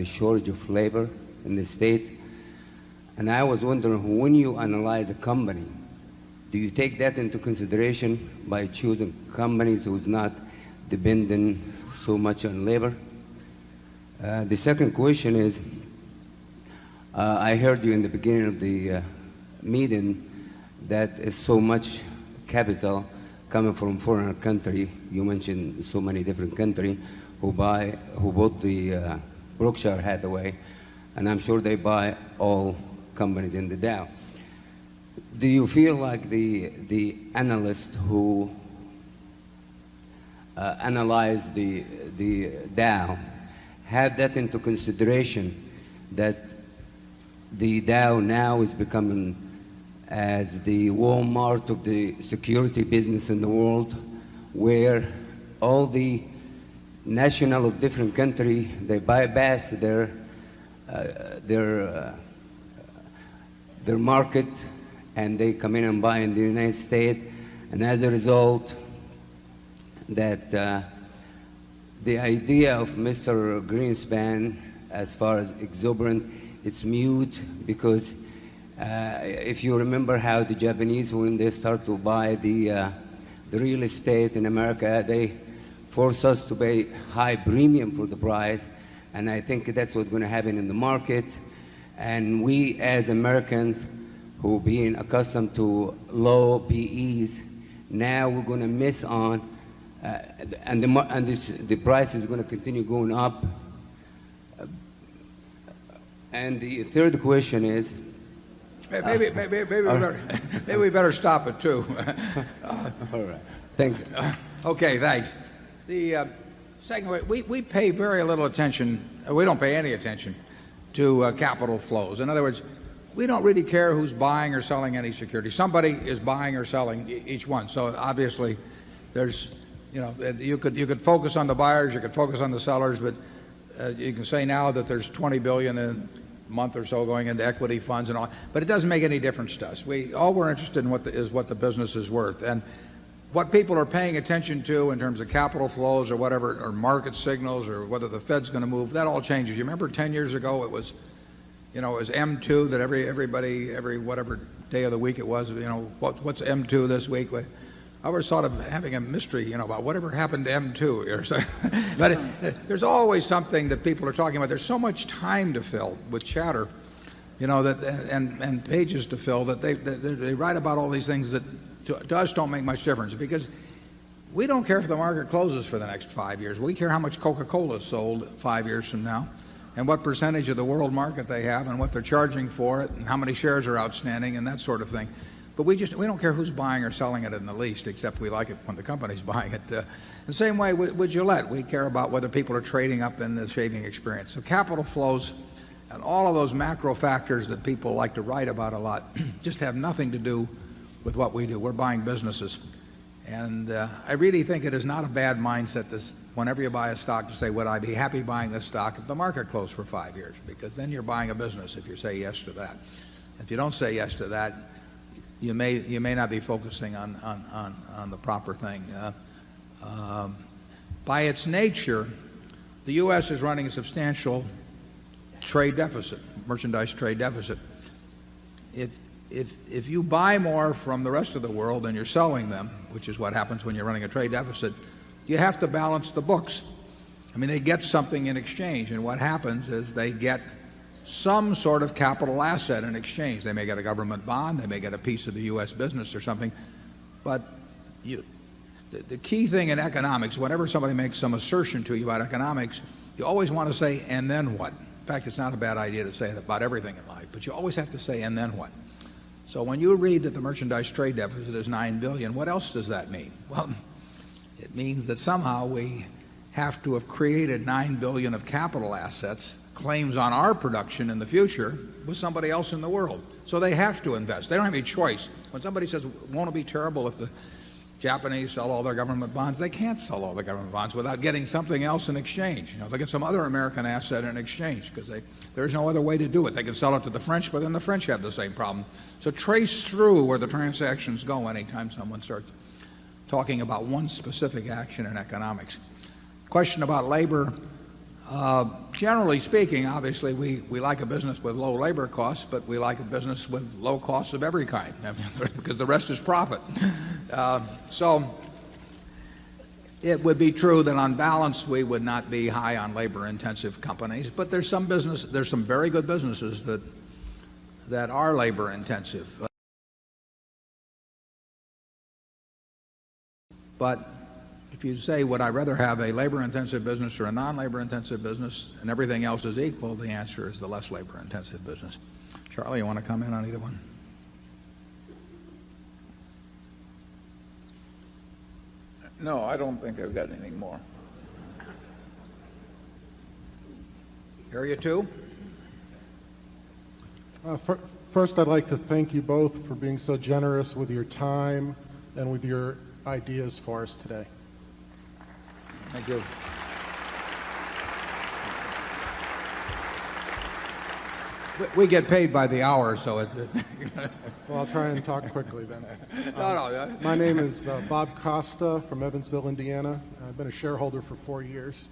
the shortage of labor in the state. And I was wondering, when you analyze a company, do you take that into consideration by choosing companies who's not dependent so much on labor? The second question is, I heard you in the beginning of the meeting that is so much capital coming from foreign country. You mentioned so many different countries who bought the Berkshire Hathaway, and I'm sure they buy all companies in the Dow. Do you feel like the analysts who analyze the Dow have that into consideration, that the Dow now is becoming as the Walmart of the security business in the world, where all the national of different country, they bypass their market, and they come in and buy in the United States, and as a result, that the idea of Mr. Greenspan as far as exuberant, it's mute, because if you remember how the Japanese, when they start to buy the real estate in America, they force us to pay high premium for the price, and I think that's what's going to happen in the market. And we as Americans who being accustomed to low PEs, now we're going to miss on, and the price is going to continue going up. And the third question is, maybe we better stop at 2. All right. Thank you. Okay, thanks. The second way, we pay very little attention. We don't pay any attention to capital flows. In other words, we don't really care who's buying or selling any security. Somebody is buying or selling each one. So obviously, there's, you could focus on the buyers, you could focus on the sellers, but you can say now that there's $20 billion in a month or so going into equity funds and all, but it doesn't make any difference to us. All we're interested in is what the business is worth. And what people are paying attention to in terms of capital flows or whatever, or market signals, or whether the Fed's going to move, that all changes. You remember 10 years ago it was M2 that everybody, every whatever day of the week it was, what's M2 this week? I always thought of having a mystery, about whatever happened to M2 or so. But there's always something that people are talking about. There's so much time to fill with chatter, that and pages to fill, that they write about all these things that to us don't make much difference, because we don't care if the market closes for the next 5 years. We care how much Coca-Cola is sold 5 years from now, and what percentage of the world market they have, and what they're charging for it, and how many shares are outstanding, and that sort of thing. But we don't care who's buying or selling it in the least, except we like it when the company's buying it. The same way with Gillette, we care about whether people are trading up in the shaving experience. So capital flows and all of those macro factors that people like to write about a lot just have nothing to do with what we do. We're buying businesses. And I really think it is not a bad mindset whenever you buy a stock to say, would I be happy buying this stock if the market closed for 5 years? Because then you're buying a business if you say yes to that. If you don't say yes to that, you may not be focusing on the proper thing. By its nature, the U.S. is running a substantial trade deficit, merchandise trade deficit. If you buy more from the rest of the world than you're selling them, which is what happens when you're running a trade deficit, you have to balance the books. I mean, they get something in exchange, and what happens is they get some sort of capital asset in exchange. They may get a government bond, they may get a piece of the U.S. business or something, but the key thing in economics, whenever somebody makes some assertion to you about economics, you always want to say, and then what? In fact, it's not a bad idea to say it about everything in life, but you always have to say, and then what? So when you read that the merchandise trade deficit is $9 billion, what else does that mean? Well, it means that somehow we have to have created $9 billion of capital assets, claims on our production in the future, with somebody else in the world. So they have to invest. They don't have any choice. When somebody says, won't it be terrible if the Japanese sell all their government bonds? They can't sell all the government bonds without getting something else in exchange. They'll get some other American asset in exchange, because there's no other way to do it. They can sell it to the French, but then the French have the same problem. So trace through where the transactions go anytime someone starts talking about one specific action in economics. Question about labor. Generally speaking, obviously, we like a business with low labor costs, but we like a business with low costs of every kind because the rest is profit. So it would be true that on balance we would not be high on labor-intensive companies, but there's some very good businesses that are labor-intensive. But if you say, would I rather have a labor-intensive business or a non-labor-intensive business, and everything else is equal, the answer is the less labor-intensive business. Charlie, you want to comment on either one? No, I don't think I've got anything more. Area 2? First, I'd like to thank you both for being so generous with your time and with your ideas for us today. Thank you. We get paid by the hour, so it. Well, I'll try and talk quickly then. No. My name is Bob Costa from Evansville, Indiana. I've been a shareholder for 4 years.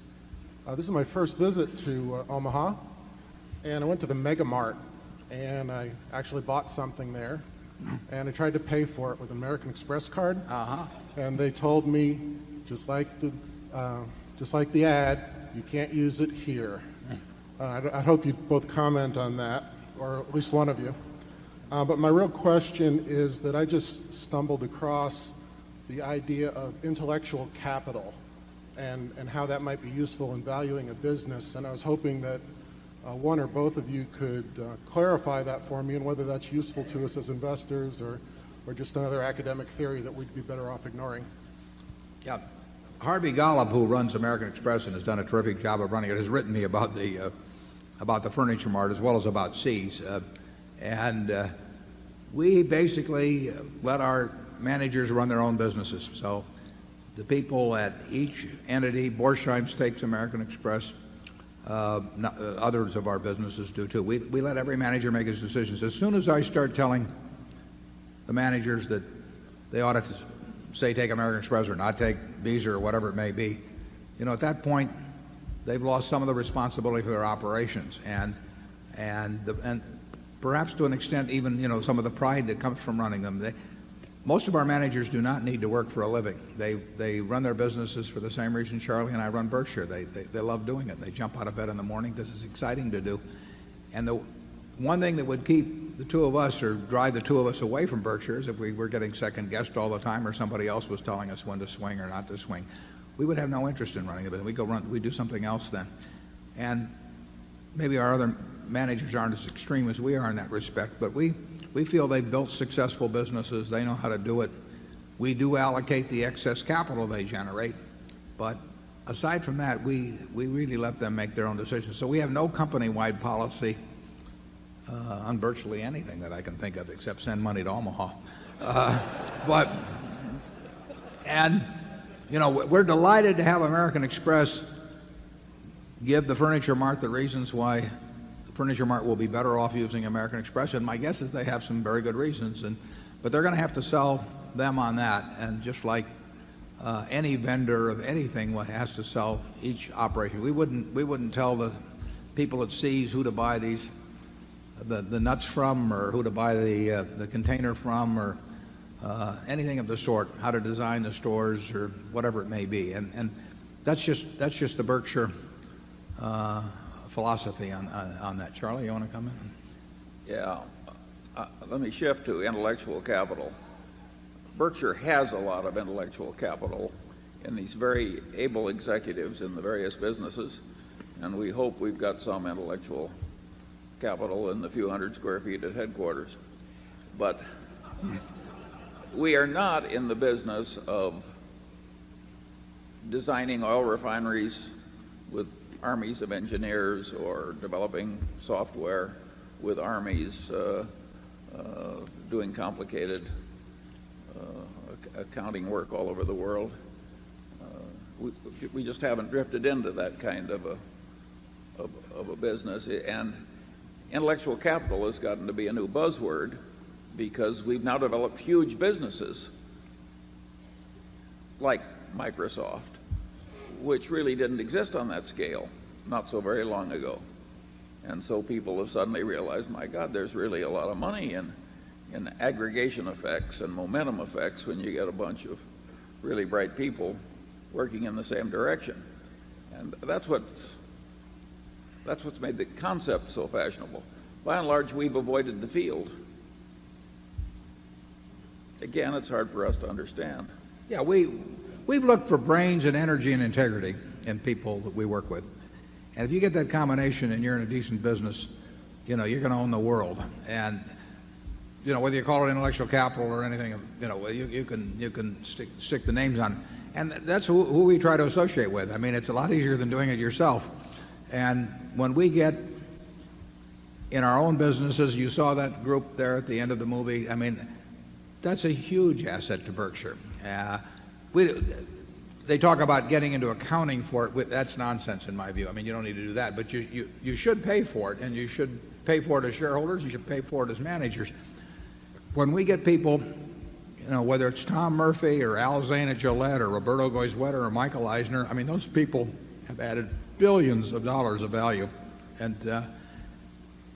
This is my first visit to Omaha, and I went to the Mega Mart, and I actually bought something there, and I tried to pay for it with an American Express card. And they told me, just like the ad, you can't use it here. I hope you both comment on that, or at least one of you. But my real question is that I just stumbled across the idea of intellectual capital and how that might be useful in valuing a business. And I was hoping that one or both of you could clarify that for me and whether that's useful to us as investors or just another academic theory that we'd be better off ignoring. Yeah. Harvey Golub, who runs American Express and has done a terrific job of running it, has written me about the Furniture Mart as well as about See's. And we basically let our managers run their own businesses. So the people at each entity, Borsheim's takes American Express, others of our businesses do too. We let every manager make his decisions. As soon as I start telling the managers that they ought to say take American Express or not take Visa or whatever it may be, at that point they've lost some of the responsibility for their operations and perhaps to an extent even some of the pride that comes from running them. Most of our managers do not need to work for a living. They run their businesses for the same reason Charlie and I run Berkshire. They love doing it. They jump out of bed in the morning because it's exciting to do. And the one thing that would keep the two of us or drive the two of us away from Berkshire is if we were getting second guessed all the time or somebody else was telling us when to swing or not to swing. We would have no interest in running the business. We do something else then. And maybe our other managers aren't as extreme as we are in that respect, but we feel they've built successful businesses. They know how to do it. We do allocate the excess capital they generate, but aside from that, we really let them make their own decisions. So we have no company-wide policy on virtually anything that I can think of except send money to Omaha. We're delighted to have American Express give the Furniture Mart the reasons why the Furniture Mart will be better off using American Express. And my guess is they have some very good reasons. But they're going to have to sell them on that. And just like any vendor of anything has to sell each operation. We wouldn't tell the people at See's who to buy the nuts from or who to buy the container from or anything of the sort, how to design the stores or whatever it may be. And that's just the Berkshire philosophy on that. Charlie, you want to comment? Yeah. Let me shift to intellectual capital. Berkshire has a lot of intellectual capital in these very able executives in the various businesses, and we hope we've got some intellectual capital in the few hundred square feet at headquarters. But we are not in the business of designing oil refineries with armies of engineers or developing software with armies doing complicated accounting work all over the world. We just haven't drifted into that kind of a business. And intellectual capital has gotten to be a new buzzword because we've now developed huge businesses like Microsoft, which really didn't exist on that scale not so very long ago. And so people have suddenly realized, my God, there's really a lot of money in aggregation effects and momentum effects when you get a bunch of really bright people working in the same direction. And that's what's made the concept so fashionable. By and large, we've avoided the field. Again, it's hard for us to understand. Yeah, we've looked for brains and energy and integrity in people that we work with. And if you get that combination and you're in a decent business, you're going to own the world. And whether you call it intellectual capital or anything, you can stick the names on it. And that's who we try to associate with. I mean, it's a lot easier than doing it yourself. And when we get in our own businesses, you saw that group there at the end of the movie. I mean, that's a huge asset to Berkshire. They talk about getting into accounting for it. That's nonsense in my view. I mean, you don't need to do that. But you should pay for it, and you should pay for it as shareholders. You should pay for it as managers. When we get people, whether it's Tom Murphy or Al Zane at Gillette or Roberto Goizueta or Michael Eisner, I mean, those people have added billions of dollars of value. And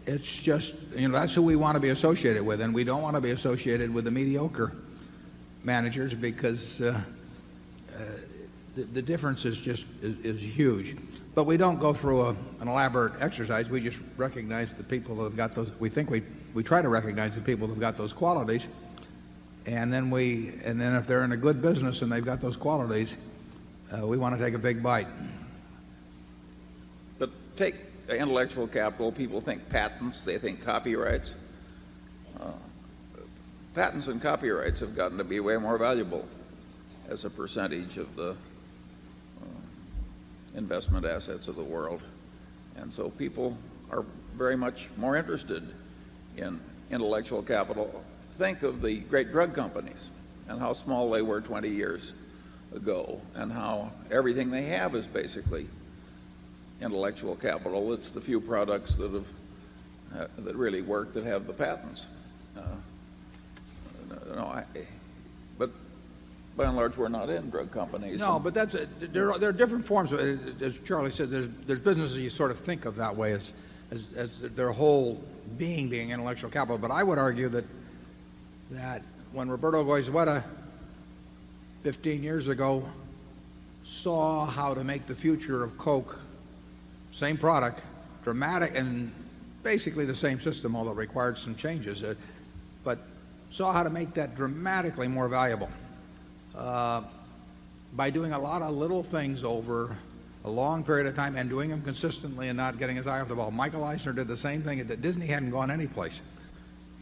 it's just, that's who we want to be associated with. And we don't want to be associated with the mediocre managers because the difference is huge. But we don't go through an elaborate exercise. We just recognize the people that have got those. We try to recognize the people that have got those qualities, and then if they're in a good business and they've got those qualities, we want to take a big bite. But take intellectual capital. People think patents. They think copyrights. Patents and copyrights have gotten to be way more valuable as a percentage of the investment assets of the world. And so people are very much more interested in intellectual capital. Think of the great drug companies and how small they were 20 years ago and how everything they have is basically intellectual capital. It's the few products that really work that have the patents. But by and large, we're not in drug companies. No, but there are different forms. As Charlie said, there's businesses you sort of think of that way as their whole being intellectual capital. But I would argue that when Roberto Goizueta 15 years ago saw how to make the future of Coke, same product, dramatic and basically the same system, although it required some changes, but saw how to make that dramatically more valuable. By doing a lot of little things over a long period of time and doing them consistently and not getting his eye off the ball. Michael Eisner did the same thing. Disney hadn't gone anyplace,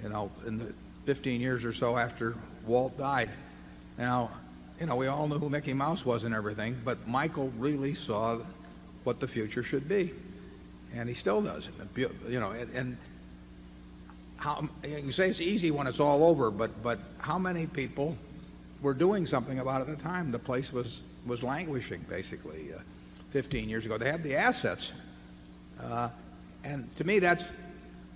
in the 15 years or so after Walt died. Now, we all knew who Mickey Mouse was and everything, but Michael really saw what the future should be, and he still does. And how you can say it's easy when it's all over, but how many people were doing something about it at the time? The place was languishing basically 15 years ago. They had the assets, and to me that's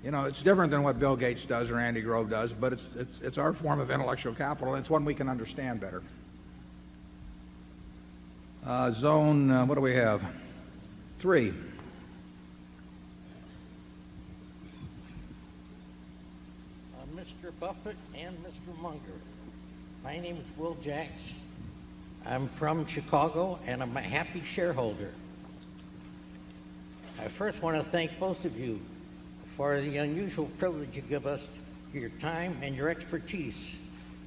it's different than what Bill Gates does or Andy Grove does, but it's our form of intellectual capital, and it's one we can understand better. Zone, what do we have? 3. Mr. Buffett and Mr. Munger. My name is Will Jacks. I'm from Chicago, and I'm a happy shareholder. I first want to thank both of you for the unusual privilege you give us, your time and your expertise.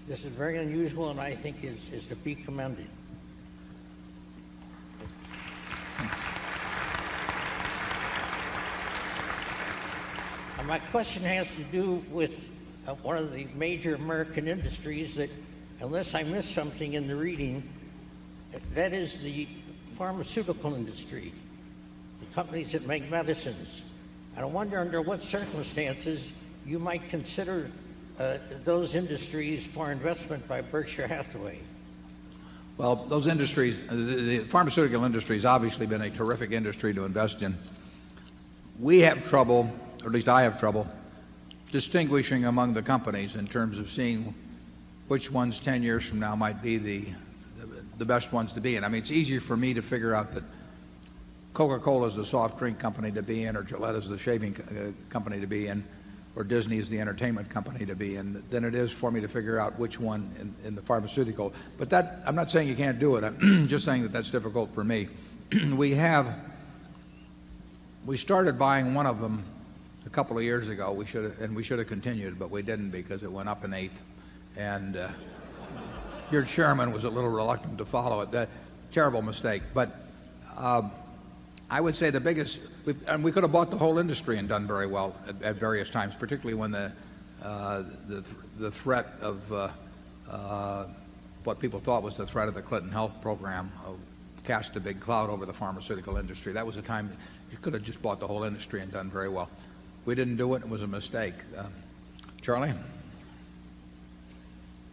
This is very unusual, and I think is to be commended. My question has to do with one of the major American industries that, unless I missed something in the reading, that is the pharmaceutical industry, the companies that make medicines. And I wonder under what circumstances you might consider those industries for investment by Berkshire Hathaway. Well, those industries, the pharmaceutical industry has obviously been a terrific industry to invest in. We have trouble, or at least I have trouble, distinguishing among the companies in terms of seeing which ones 10 years from now might be the best ones to be in. I mean, it's easier for me to figure out that Coca-Cola is the soft drink company to be in, or Gillette is the shaving company to be in, or Disney is the entertainment company to be in, than it is for me to figure out which one in the pharmaceutical. But that, I'm not saying you can't do it. I'm just saying that that's difficult for me. We started buying one of them a couple of years ago. We should have continued, but we didn't because it went up an eighth. And your chairman was a little reluctant to follow it. That terrible mistake. But I would say the biggest, and we could have bought the whole industry and done very well at various times, particularly when the threat of what people thought was the threat of the Clinton health program cast a big cloud over the pharmaceutical industry. That was a time you could have just bought the whole industry and done very well. We didn't do it. It was a mistake. Charlie?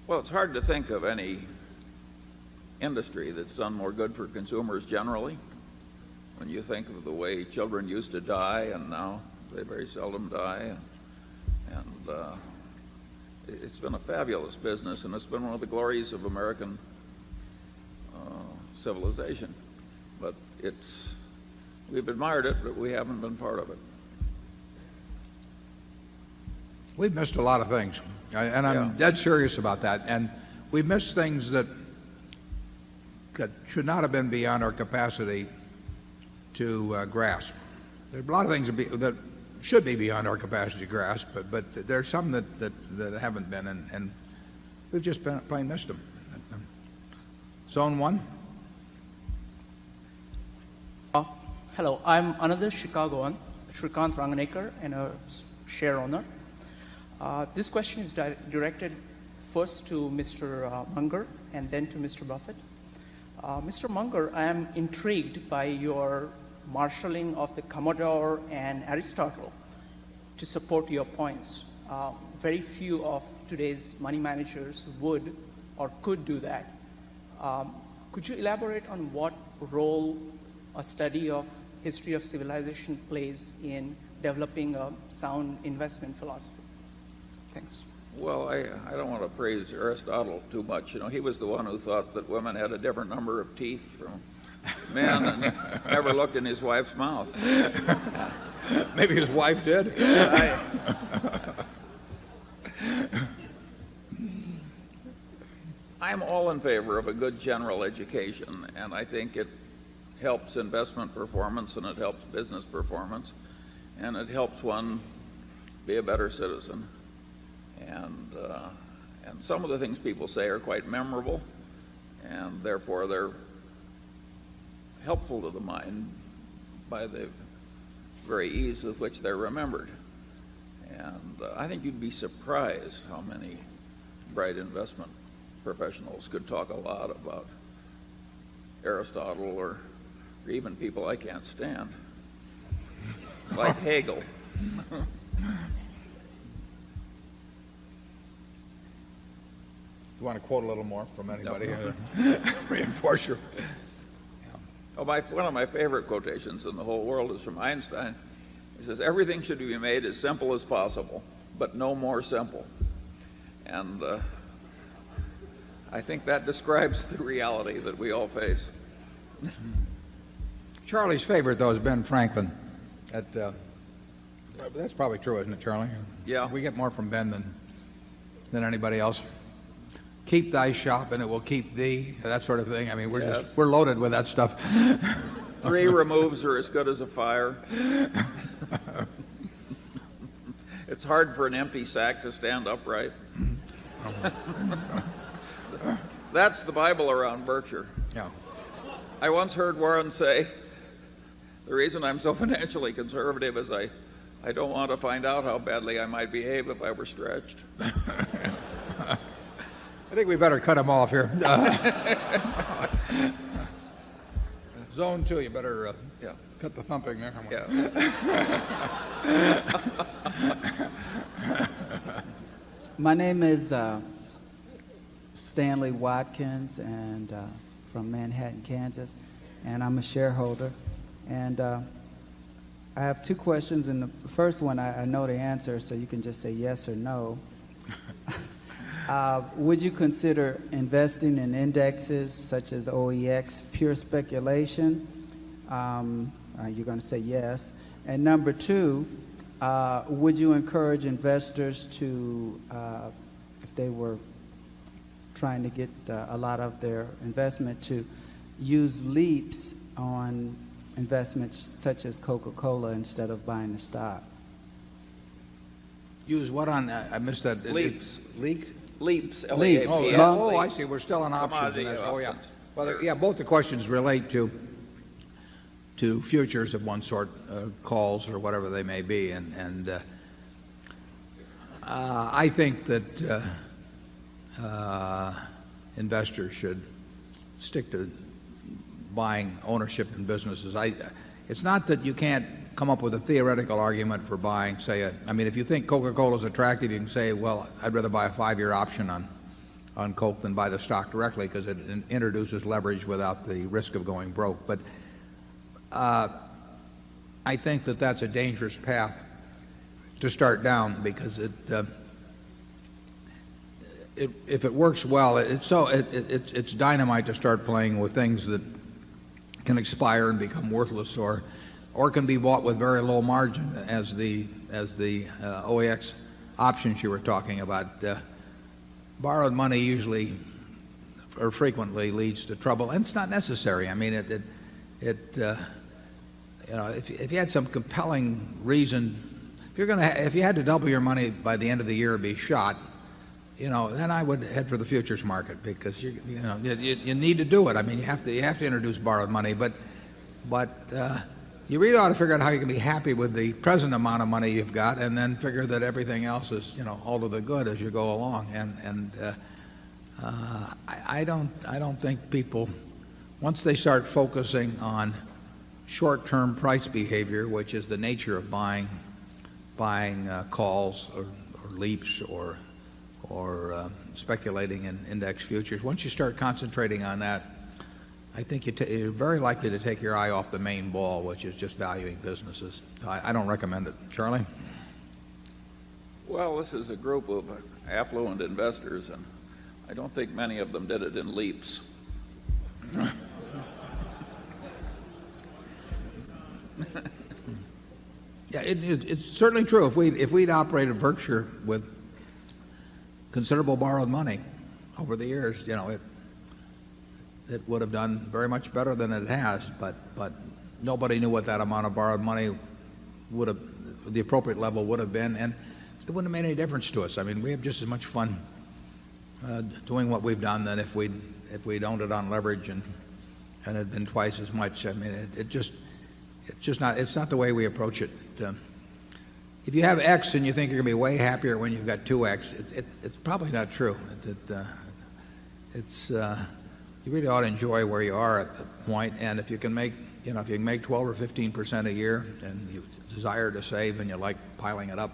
Well, it's hard to think of any industry that's done more good for consumers generally. When you think of the way children used to die and now they very seldom die. And it's been a fabulous business, and it's been one of the glories of American civilization. But we've admired it, but we haven't been part of it. We've missed a lot of things, and I'm dead serious about that. And we've missed things that should not have been beyond our capacity to grasp. There's a lot of things that should be beyond our capacity to grasp, but there's some that haven't been, and we've just plain missed them. Zone 1. Hello, I'm another Chicagoan, Shrikant Ranganekar, and a share owner. This question is directed first to Mr. Munger and then to Mr. Buffett. Mr. Munger, I am intrigued by your marshalling of the Commodore and Aristotle to support your points. Very few of today's money managers would or could do that. Could you elaborate on what role a study of history of civilization plays in developing a sound investment philosophy? Thanks. Well, I don't want to praise Aristotle too much. You know, he was the one who thought that women had a different number of teeth from men and never looked in his wife's mouth. Maybe his wife did. I'm all in favor of a good general education, and I think it helps investment performance, and it helps business performance, and it helps one be a better citizen. And some of the things people say are quite memorable, and therefore they're helpful to the mind by the very ease with which they're remembered. And I think you'd be surprised how many bright investment professionals could talk a lot about Aristotle or even people I can't stand, like Hegel. You want to quote a little more from anybody? Reinforce your... Oh, one of my favorite quotations in the whole world is from Einstein. He says, everything should be made as simple as possible, but no more simple. And I think that describes the reality that we all face. Charlie's favorite, though, is Ben Franklin. That's probably true, isn't it, Charlie? Yeah. We get more from Ben than anybody else. Keep thy shop and it will keep thee, that sort of thing. I mean, we're loaded with that stuff. 3 removes are as good as a fire. It's hard for an empty sack to stand upright. That's the Bible around Berkshire. Yeah. I once heard Warren say, the reason I'm so financially conservative is I don't want to find out how badly I might behave if I were stretched. I think we better cut him off here. Zone 2, you better cut the thumping there. My name is Stanley Watkins, and from Manhattan, Kansas, and I'm a shareholder. And I have 2 questions, and the first one I know the answer, so you can just say yes or no. Would you consider investing in indexes such as OEX pure speculation? You're going to say yes. And number two, would you encourage investors to, if they were trying to get a lot of their investment, to use leaps on investments such as Coca-Cola instead of buying the stock? Use what on? I missed that. Leaps. Leak? Leaps. Leaps. Oh, I see. We're still on options. Commodity Oh, yeah. options. Well, yeah, both the questions relate to futures of one sort, calls or whatever they may be. And I think that investors should stick to buying ownership in businesses. It's not that you can't come up with a theoretical argument for buying, say, I mean, if you think Coca-Cola is attractive, you can say, well, I'd rather buy a 5-year option on Coke than buy the stock directly because it introduces leverage without the risk of going broke. But I think that that's a dangerous path to start down because if it works well, it's dynamite to start playing with things that can expire and become worthless or can be bought with very low margin as the OAX options you were talking about. Borrowed money usually or frequently leads to trouble, and it's not necessary. I mean, if you had some compelling reason, if you had to double your money by the end of the year and be shot, then I would head for the futures market because you need to do it. I mean, you have to introduce borrowed money, but you really ought to figure out how you can be happy with the present amount of money you've got, and then figure that everything else is all to the good as you go along. I don't think people, once they start focusing on short-term price behavior, which is the nature of buying calls or leaps or speculating in index futures, once you start concentrating on that, I think you're very likely to take your eye off the main ball, which is just valuing businesses. I don't recommend it. Charlie? Well, this is a group of affluent investors, and I don't think many of them did it in leaps. Yeah, it's certainly true. If we'd operated Berkshire with considerable borrowed money over the years, it would have done very much better than it has, but nobody knew what that amount of borrowed money would have, the appropriate level would have been, and it wouldn't have made any difference to us. I mean, we have just as much fun doing what we've done than if we'd owned it on leverage and had been twice as much. I mean, it's not the way we approach it. If you have X and you think you're going to be way happier when you've got 2X, it's probably not true. You really ought to enjoy where you are at the point, and if you can make 12 or 15% a year, and you desire to save and you like piling it up,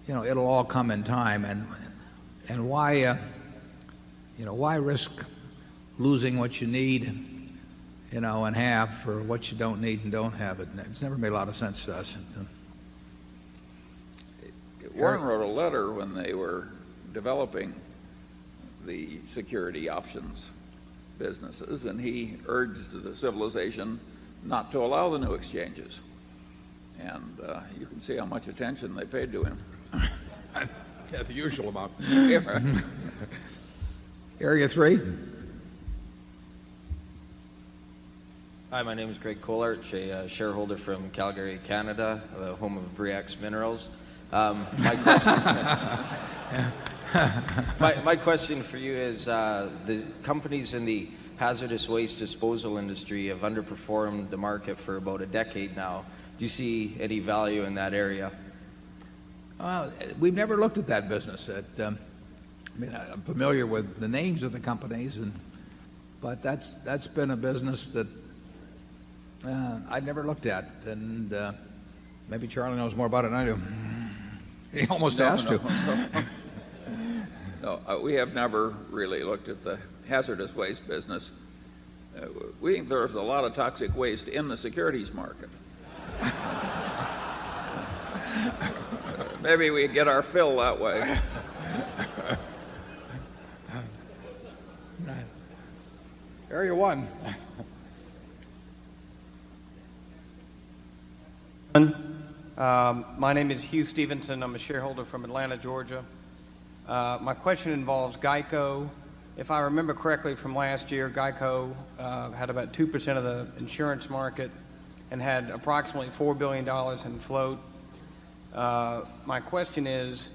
it'll all come in time. And why risk losing what you need, and have for what you don't need and don't have? It's never made a lot of sense to us. Warren wrote a letter when they were developing the security options businesses, and he urged the civilization not to allow the new exchanges. And you can see how much attention they paid to him. Yeah, the usual amount. Yeah. Area 3. Hi, my name is Greg Colarch, a shareholder from Calgary, Canada, the home of Briax Minerals. My question for you is, the companies in the hazardous waste disposal industry have underperformed the market for about a decade now. Do you see any value in that area? We've never looked at that business. I'm familiar with the names of the companies, but that's been a business that I've never looked at, and maybe Charlie knows more about it than I do. He almost asked to. No, we have never really looked at the hazardous waste business. We think there's a lot of toxic waste in the securities market. Maybe we get our fill that way. Area 1. My name is Hugh Stevenson. I'm a shareholder from Atlanta, Georgia. My question involves Geico. If I remember correctly from last year, Geico had about 2% of the insurance market and had approximately $4 billion in float. My question is,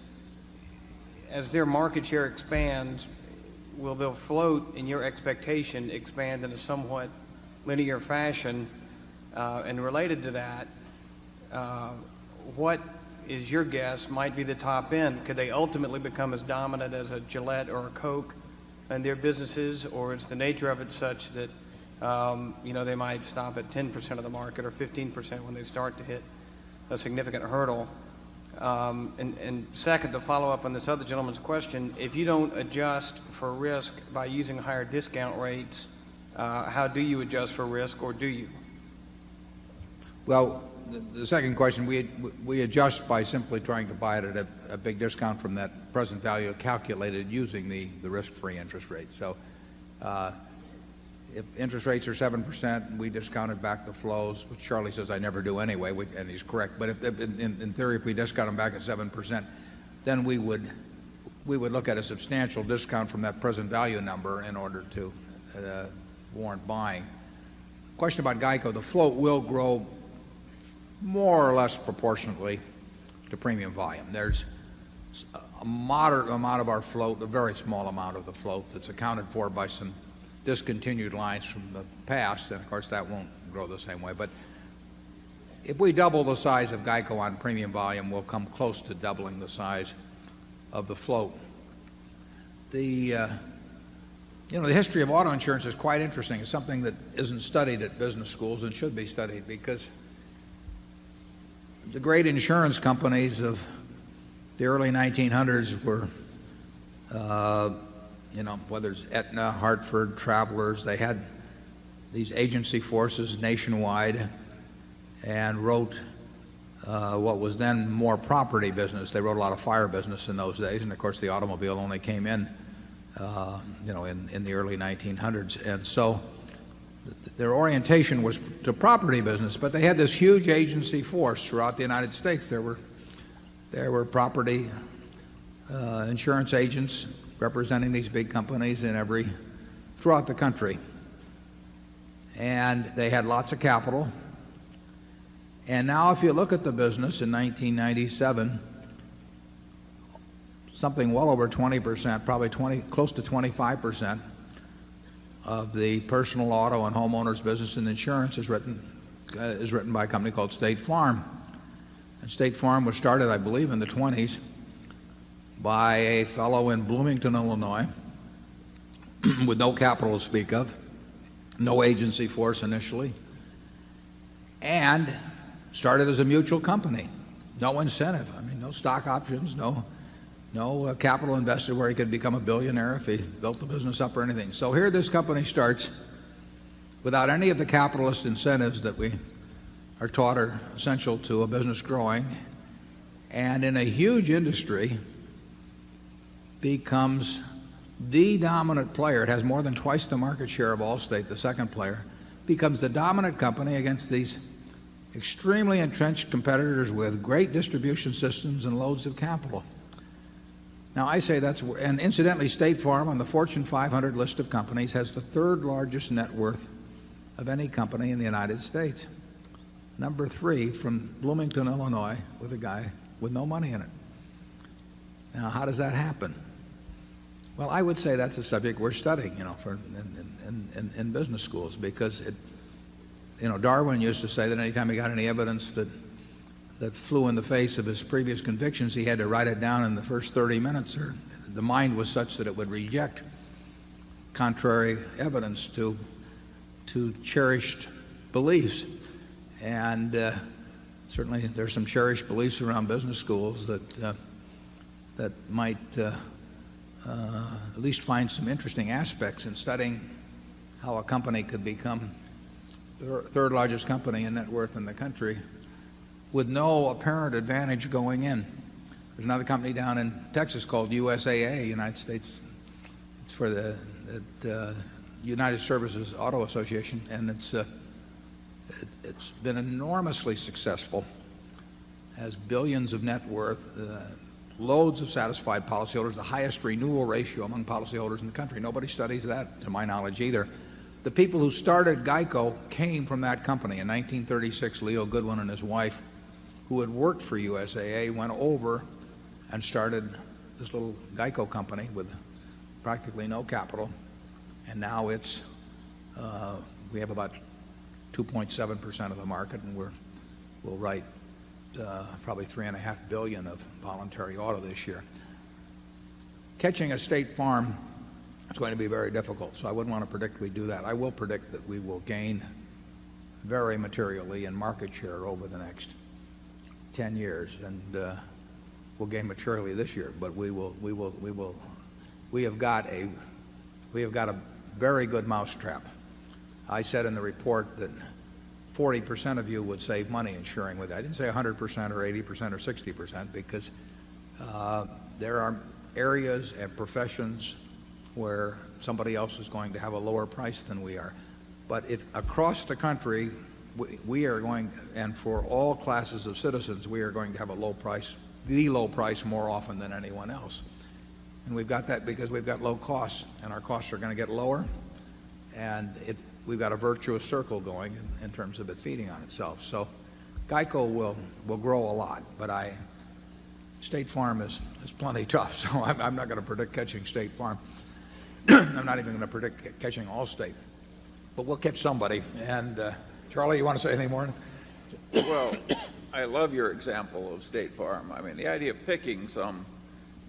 as their market share expands, will their float, in your expectation, expand in a somewhat linear fashion? And related to that, what is your guess might be the top end? Could they ultimately become as dominant as a Gillette or a Coke in their businesses, or is the nature of it such that they might stop at 10% of the market or 15% when they start to hit a significant hurdle? And second, to follow up on this other gentleman's question, if you don't adjust for risk by using higher discount rates, how do you adjust for risk, or do you? Well, the second question, we adjust by simply trying to buy it at a big discount from that present value calculated using the risk-free interest rate. So if interest rates are 7%, we discounted back the flows, which Charlie says I never do anyway, and he's correct. But in theory, if we discount them back at 7%, then we would look at a substantial discount from that present value number in order to warrant buying. Question about Geico, the float will grow more or less proportionately to premium volume. There's a moderate amount of our float, a very small amount of the float, that's accounted for by some discontinued lines from the past, and of course that won't grow the same way. But if we double the size of Geico on premium volume, we'll come close to doubling the size of the float. The history of auto insurance is quite interesting. It's something that isn't studied at business schools and should be studied, because the great insurance companies of the early 1900s were, whether it's Aetna, Hartford, Travelers, they had these agency forces nationwide and wrote what was then more property business. They wrote a lot of fire business in those days, and of course the automobile only came in the early 1900s. And so their orientation was to property business, but they had this huge agency force throughout the United States. There were property insurance agents representing these big companies throughout the country. And they had lots of capital. And now if you look at the business in 1997, something well over 20%, probably close to 25% of the personal auto and homeowners business in insurance is written by a company called State Farm. And State Farm was started, I believe, in the 20s by a fellow in Bloomington, Illinois, with no capital to speak of, no agency force initially, and started as a mutual company. No incentive. I mean, no stock options, no capital invested where he could become a billionaire if he built the business up or anything. So here this company starts without any of the capitalist incentives that we are taught are essential to a business growing, and in a huge industry becomes the dominant player. It has more than twice the market share of Allstate, the second player, becomes the dominant company against these extremely entrenched competitors with great distribution systems and loads of capital. Now I say and incidentally, State Farm on the Fortune 500 list of companies has the third largest net worth of any company in the United States. Number 3 from Bloomington, Illinois, with a guy with no money in it. Now how does that happen? Well, I would say that's a subject we're studying, in business schools, because Darwin used to say that anytime he got any evidence that flew in the face of his previous convictions, he had to write it down in the first 30 minutes, or the mind was such that it would reject contrary evidence to cherished beliefs. And certainly there's some cherished beliefs around business schools that might at least find some interesting aspects in studying how a company could become the third largest company in net worth in the country with no apparent advantage going in. There's another company down in Texas called USAA, United States. It's for the United Services Auto Association, and it's been enormously successful. has billions of net worth, loads of satisfied policyholders, the highest renewal ratio among policyholders in the country. Nobody studies that, to my knowledge, either. The people who started GEICO came from that company. In 1936, Leo Goodwin and his wife, who had worked for USAA, went over and started this little GEICO company with practically no capital. And now it's, we have about 2.7% of the market, and we'll write probably $3.5 billion of voluntary auto this year. Catching a State Farm is going to be very difficult, so I wouldn't want to predict we do that. I will predict that we will gain very materially in market share over the next 10 years, and we'll gain materially this year. But we have got a very good mousetrap. I said in the report that 40% of you would save money insuring with it. I didn't say 100% or 80% or 60%, because there are areas and professions where somebody else is going to have a lower price than we are. But if across the country we are going, and for all classes of citizens, we are going to have a low price, the low price more often than anyone else. And we've got that because we've got low costs, and our costs are going to get lower, and we've got a virtuous circle going in terms of it feeding on itself. So GEICO will grow a lot, but State Farm is plenty tough, so I'm not going to predict catching State Farm. I'm not even going to predict catching Allstate. But we'll catch somebody. And Charlie, you want to say anything more? Well, I love your example of State Farm. I mean, the idea of picking some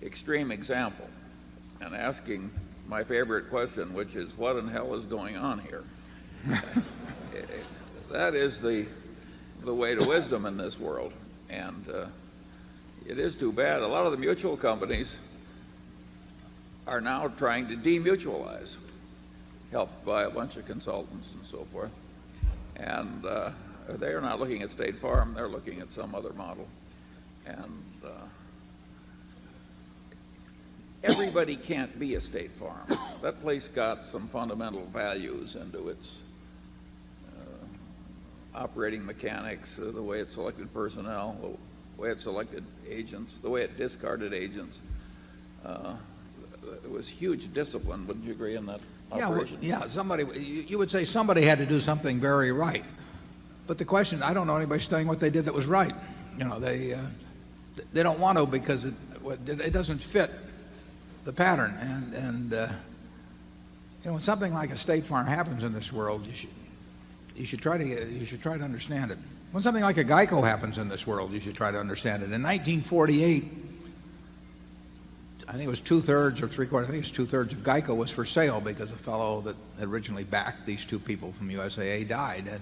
extreme example and asking my favorite question, which is, what in hell is going on here? That is the way to wisdom in this world. And it is too bad. A lot of the mutual companies are now trying to demutualize, helped by a bunch of consultants and so forth. And they are not looking at State Farm, they're looking at some other model. And everybody can't be a State Farm. That place got some fundamental values into its operating mechanics, the way it selected personnel, the way it selected agents, the way it discarded agents. There was huge discipline, wouldn't you agree, in that operation? Yeah, you would say somebody had to do something very right. But the question, I don't know anybody saying what they did that was right. You know, they don't want to, because it doesn't fit the pattern. And you know, when something like a State Farm happens in this world, you should try to understand it. When something like a GEICO happens in this world, you should try to understand it. In 1948, I think it was 2/3 or 3/4. I think it's 2/3 of GEICO was for sale because a fellow that originally backed these two people from USAA died, and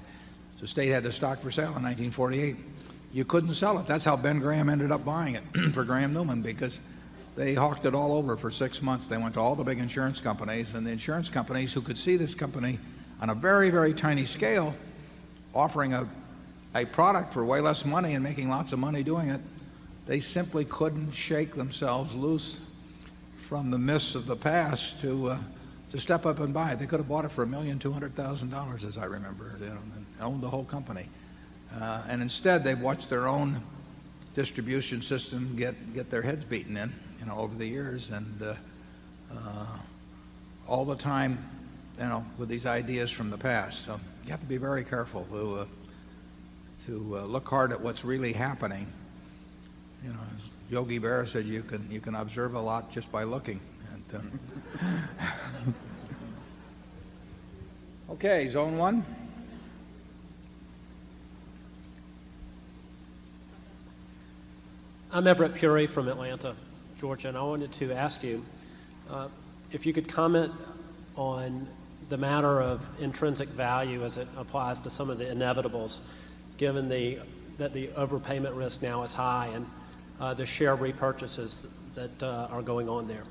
the state had the stock for sale in 1948. You couldn't sell it. That's how Ben Graham ended up buying it for Graham Newman, because they hawked it all over for 6 months. They went to all the big insurance companies, and the insurance companies who could see this company on a very, very tiny scale offering a product for way less money and making lots of money doing it, they simply couldn't shake themselves loose from the mists of the past to step up and buy it. They could have bought it for $1,200,000, as I remember, you know, and owned the whole company. And instead, they've watched their own distribution system get their heads beaten in, you know, over the years, and all the time, you know, with these ideas from the past. So you have to be very careful to look hard at what's really happening. You know, as Yogi Berra said, you can observe a lot just by looking. And, okay, Zone 1. I'm Everett Puri from Atlanta, Georgia, and I wanted to ask you if you could comment on the matter of intrinsic value as it applies to some of the inevitables, given that the overpayment risk now is high and the share repurchases that are going on there.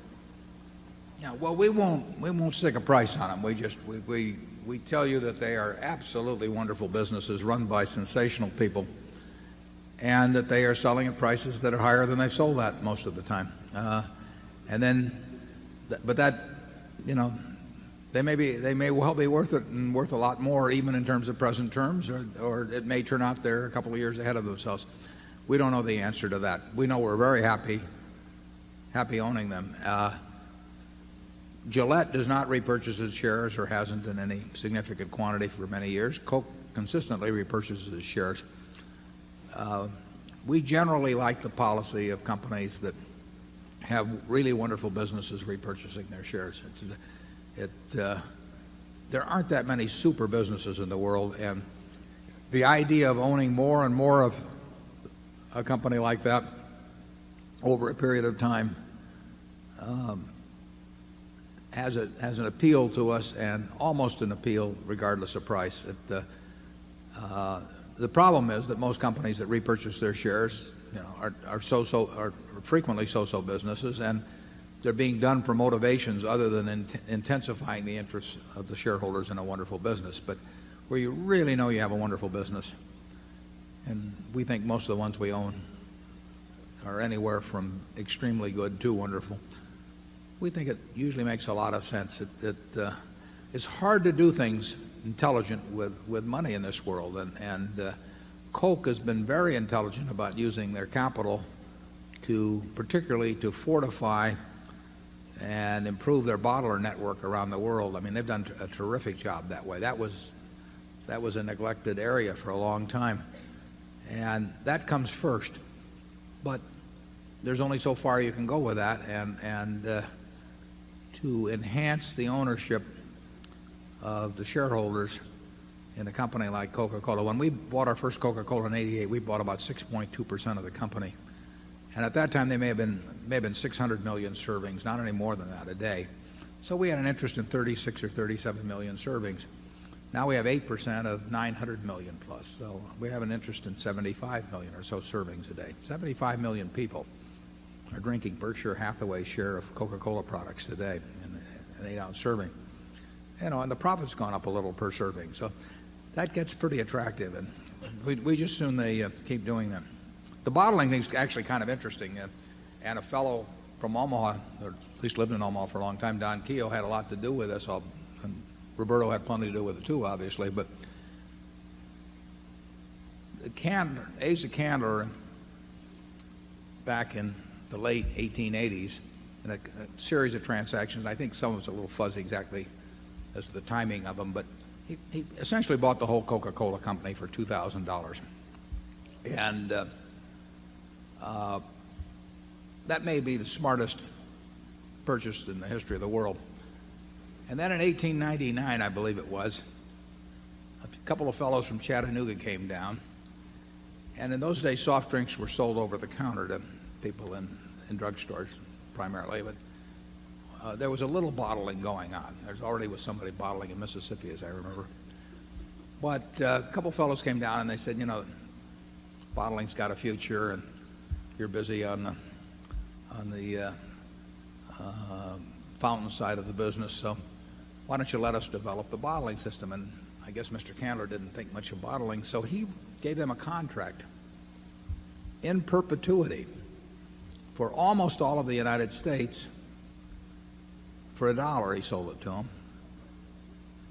Yeah, well, we won't stick a price on them. We tell you that they are absolutely wonderful businesses run by sensational people, and that they are selling at prices that are higher than they've sold at most of the time. But that, you know, they may well be worth it, and worth a lot more even in terms of present terms, or it may turn out they're a couple of years ahead of themselves. we don't know the answer to that. We know we're very happy owning them. Gillette does not repurchase its shares or hasn't in any significant quantity for many years. Coke consistently repurchases its shares. We generally like the policy of companies that have really wonderful businesses repurchasing their shares. There aren't that many super businesses in the world, and the idea of owning more and more of a company like that over a period of time has an appeal to us, and almost an appeal regardless of price. The problem is that most companies that repurchase their shares, are frequently so-so businesses, and they're being done for motivations other than intensifying the interests of the shareholders in a wonderful business. But where you really know you have a wonderful business, and we think most of the ones we own are anywhere from extremely good to wonderful, we think it usually makes a lot of sense. It's hard to do things intelligent with money in this world, and Coke has been very intelligent about using their capital particularly to fortify and improve their bottler network around the world. I mean, they've done a terrific job that way. That was a neglected area for a long time, and that comes first. But there's only so far you can go with that, and to enhance the ownership of the shareholders in a company like Coca-Cola. When we bought our first Coca-Cola in '88, we bought about 6.2% of the company. And at that time, they may have been 600 million servings, not any more than that a day. So we had an interest in 36 or 37 million servings. Now we have 8% of 900 million plus. So we have an interest in 75 million or so servings a day. 75 million people are drinking Berkshire Hathaway's share of Coca-Cola products today in an 8-ounce serving. And the profit's gone up a little per serving. So that gets pretty attractive, and we just assume they keep doing that. The bottling thing's actually kind of interesting. And a fellow from Omaha, or at least lived in Omaha for a long time, Don Keogh, had a lot to do with this. And Roberto had plenty to do with it too, obviously. But Asa Candler, back in the late 1880s, in a series of transactions, I think some of it's a little fuzzy exactly as to the timing of them, but he essentially bought the whole Coca-Cola company for $2,000. And that may be the smartest purchase in the history of the world. And then in 1899, I believe it was, a couple of fellows from Chattanooga came down. And in those days, soft drinks were sold over the counter to people in drugstores primarily. But there was a little bottling going on. There's already was somebody bottling in Mississippi, as I remember. But a couple of fellows came down and they said, bottling's got a future, and you're busy on the fountain side of the business, so why don't you let us develop the bottling system? And I guess Mr. Candler didn't think much of bottling, so he gave them a contract in perpetuity for almost all of the United States. For $1, he sold it to them,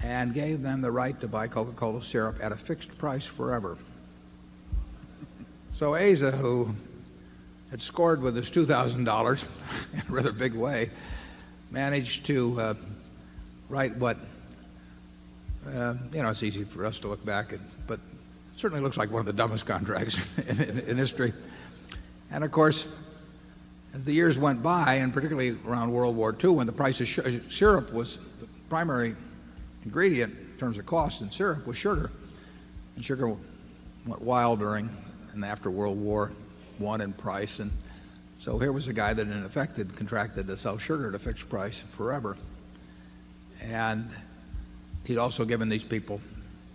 and gave them the right to buy Coca-Cola syrup at a fixed price forever. So Asa, who had scored with his $2,000 in a rather big way, managed to write what, it's easy for us to look back at, but it certainly looks like one of the dumbest contracts in history. And of course, as the years went by, and particularly around World War II, when the price of syrup was the primary ingredient in terms of cost in syrup, was sugar. And sugar went wild during and after World War I in price. And so here was a guy that in effect had contracted to sell sugar at a fixed price forever. And he'd also given these people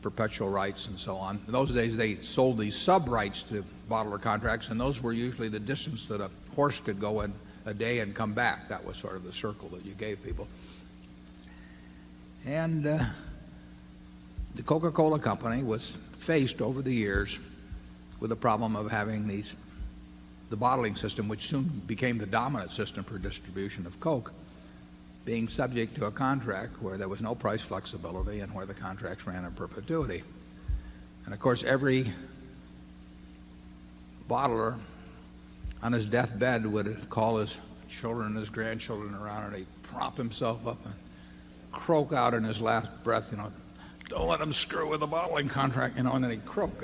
perpetual rights and so on. In those days, they sold these sub-rights to bottler contracts, and those were usually the distance that a horse could go in a day and come back. That was sort of the circle that you gave people. And the Coca-Cola Company was faced over the years with the problem of having the bottling system, which soon became the dominant system for distribution of Coke, being subject to a contract where there was no price flexibility and where the contracts ran in perpetuity. And of course, every bottler on his deathbed would call his children and his grandchildren around, and he'd prop himself up and croak out in his last breath, don't let him screw with the bottling contract, and then he'd croak.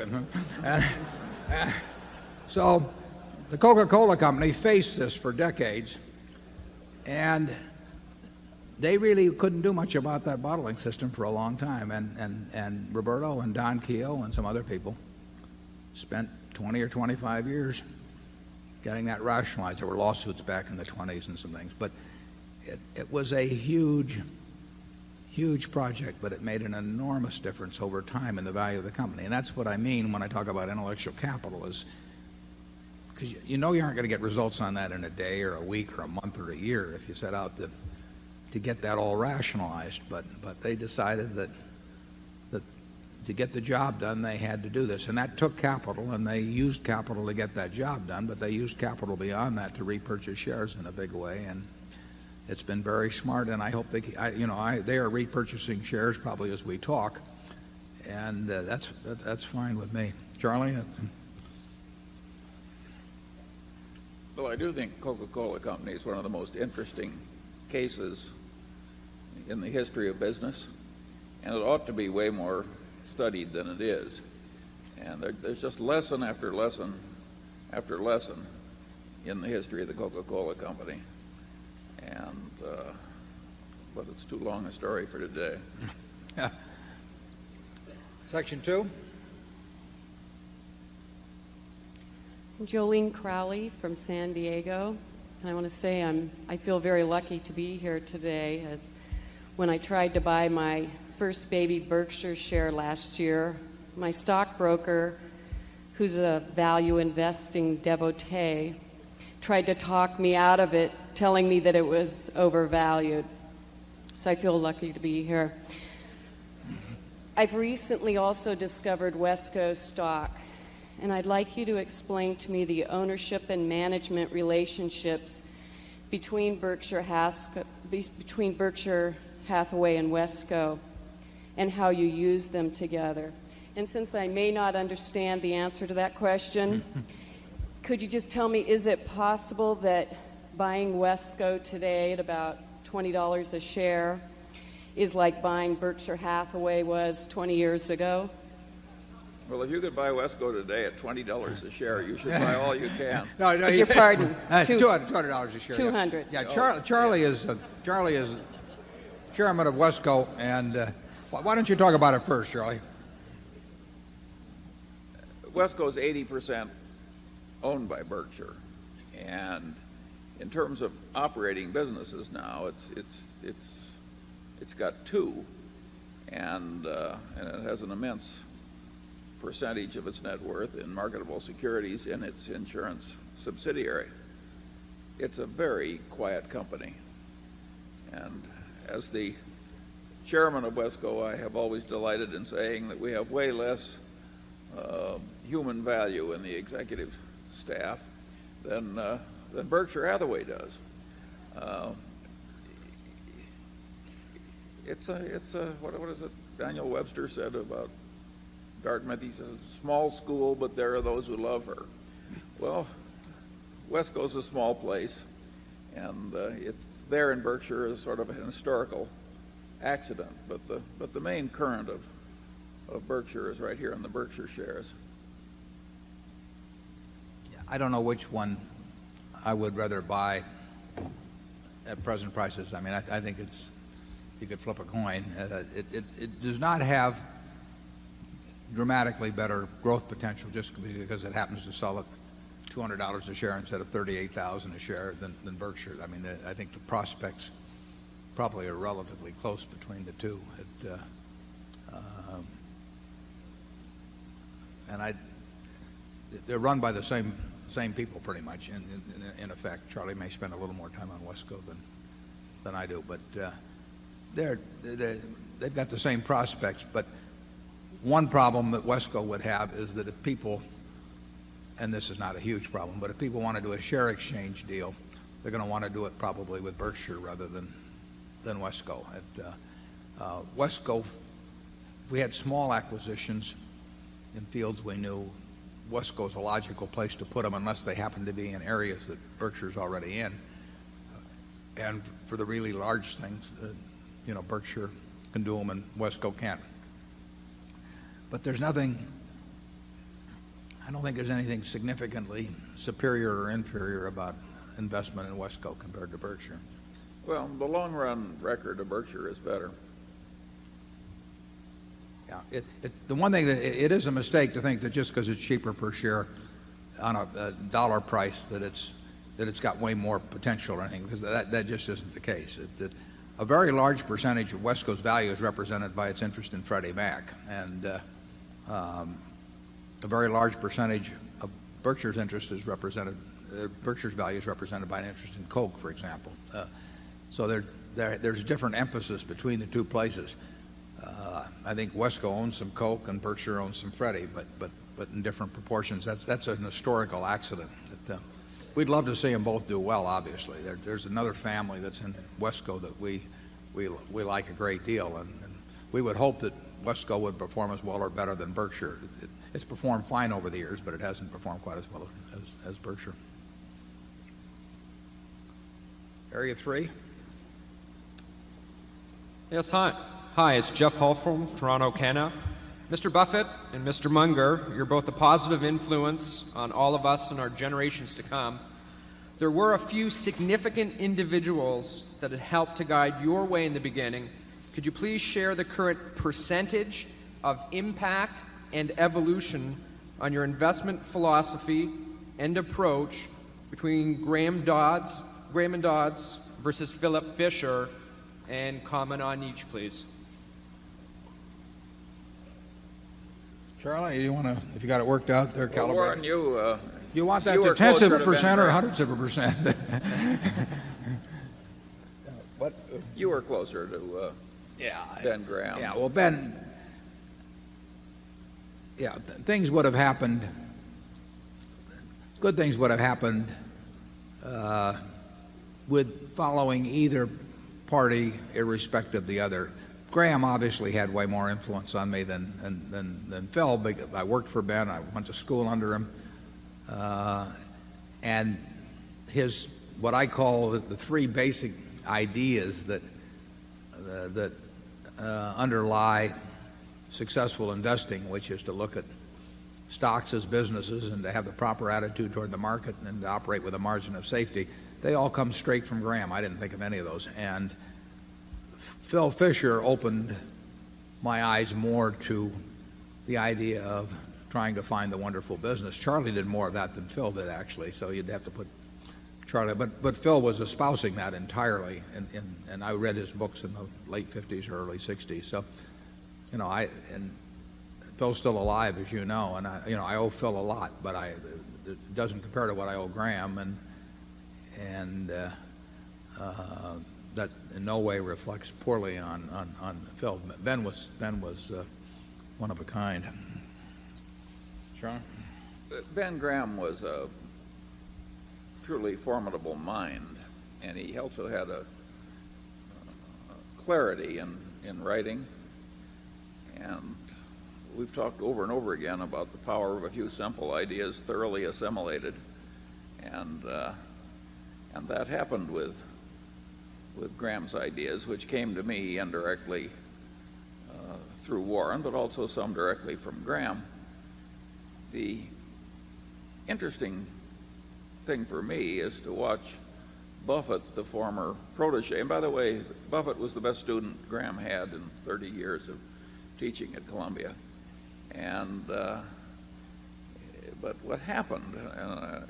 So the Coca-Cola Company faced this for decades, and they really couldn't do much about that bottling system for a long time. And Roberto and Don Keogh and some other people spent 20 or 25 years getting that rationalized. There were lawsuits back in the 20s and some things. But it was a huge project, but it made an enormous difference over time in the value of the company. And that's what I mean when I talk about intellectual capital, is because you aren't going to get results on that in a day or a week or a month or a year if you set out to get that all rationalized. But they decided that to get the job done, they had to do this. And that took capital, and they used capital to get that job done, but they used capital beyond that to repurchase shares in a big way. And it's been very smart, and I hope they are repurchasing shares probably as we talk, and that's fine with me. Charlie? Well, I do think Coca-Cola Company is one of the most interesting cases in the history of business, and it ought to be way more studied than it is. And there's just lesson after lesson after lesson in the history of the Coca-Cola Company. And but it's too long a story for today. Section 2. Jolene Crowley from San Diego. And I want to say I feel very lucky to be here today, as when I tried to buy my first baby Berkshire share last year, my stockbroker, who's a value investing devotee, tried to talk me out of it, telling me that it was overvalued. So I feel lucky to be here. I've recently also discovered Wesco stock, and I'd like you to explain to me the ownership and management relationships between Berkshire Hathaway and Wesco, and how you use them together. And since I may not understand the answer to that question, could you just tell me, is it possible that buying Wesco today at about $20 a share is like buying Berkshire Hathaway was 20 years ago? Well, if you could buy Wesco today at $20 a share, you should buy all you can. No, Your pardon. $200 a share. 200. Yeah, Charlie is chairman of Wesco, and why don't you talk about it first, Charlie? Wesco is 80% owned by Berkshire, and in terms of operating businesses now, it's got two, and it has an immense percentage of its net worth in marketable securities in its insurance subsidiary. It's a very quiet company, and as the chairman of Wesco, I have always delighted in saying that we have way less human value in the executive staff than Berkshire Hathaway does. It's a what is it Daniel Webster said about Dartmouth? He says, small school, but there are those who love her. Well, Wesco's a small place, and it's there in Berkshire as sort of an historical accident, but the main current of Berkshire is right here in the Berkshire shares. I don't know which one I would rather buy at present prices. I mean, I think you could flip a coin. It does not have dramatically better growth potential just because it happens to sell at $200 a share instead of $38,000 a share than Berkshire. I mean, I think the prospects probably are relatively close between the two. They're run by the same people pretty much. In effect, Charlie may spend a little more time on Wesco than I do, but they've got the same prospects. But one problem that Wesco would have is that if people, and this is not a huge problem, but if people want to do a share exchange deal, they're going to want to do it probably with Berkshire rather than Wesco. Wesco, we had small acquisitions in fields we knew Wesco's a logical place to put them unless they happen to be in areas that Berkshire's already in. And for the really large things, Berkshire can do them and Wesco can't. But there's nothing, I don't think there's anything significantly superior or inferior about investment in Wesco compared to Berkshire. Well, the long run record of Berkshire is better. Yeah, the one thing that it is a mistake to think that just because it's cheaper per share on a dollar price that it's got way more potential or anything, because that just isn't the case. A very large percentage of Wesco's value is represented by its interest in Freddie Mac, and a very large percentage of Berkshire's interest is represented. Berkshire's value is represented by an interest in Coke, for example. So there's different emphasis between the two places. I think Wesco owns some Coke and Berkshire owns some Freddie, but in different proportions. That's an historical accident. We'd love to see them both do well. Obviously, there's another family that's in Wesco that we like a great deal, and we would hope that Wesco would perform as well or better than Berkshire. It's performed fine over the years, but it hasn't performed quite as well as Berkshire. Area 3. Yes, hi. Hi, it's Jeff Hull from Toronto, Canada. Mr. Buffett and Mr. Munger, you're both a positive influence on all of us and our generations to come. There were a few significant individuals that had helped to guide your way in the beginning. Could you please share the current percentage of impact and evolution on your investment philosophy and approach between Graham and Dodds versus Philip Fisher, and comment on each, please? Charlie, you want to, if you got it worked out there, well, Warren, you want that to tenths of a percent or hundredths of a percent? What? You were closer to Ben Graham. Yeah, well, Ben, things would have happened, good things would have happened with following either party irrespective of the other. Graham obviously had way more influence on me than Phil. I worked for Ben. I went to school under him. And his, what I call the three basic ideas that underlie successful investing, which is to look at stocks as businesses and to have the proper attitude toward the market and to operate with a margin of safety, they all come straight from Graham. I didn't think of any of those. And Phil Fisher opened my eyes more to the idea of trying to find the wonderful business. Charlie did more of that than Phil did, actually, so you'd have to put Charlie. But Phil was espousing that entirely, and I read his books in the late 50s or early 60s. So, and Phil's still alive, as you know, and I owe Phil a lot, but it doesn't compare to what I owe Graham, and that in no way reflects poorly on Phil. Ben was one of a kind. Sean? Ben Graham was a truly formidable mind, and he also had a clarity in writing. And we've talked over and over again about the power of a few simple ideas thoroughly assimilated, and that happened with Graham's ideas, which came to me indirectly through Warren, but also some directly from Graham. The interesting thing for me is to watch Buffett, the former protege. And by the way, Buffett was the best student Graham had in 30 years of teaching at Columbia. And but what happened,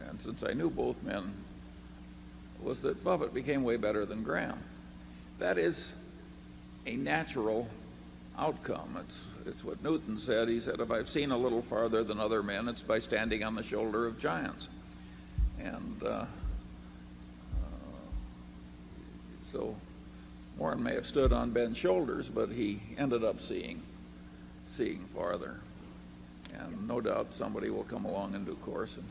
and since I knew both men, was that Buffett became way better than Graham. That is a natural outcome. It's what Newton said. He said, if I've seen a little farther than other men, it's by standing on the shoulder of giants. And so Warren may have stood on Ben's shoulders, but he ended up seeing farther. And no doubt somebody will come along in due course and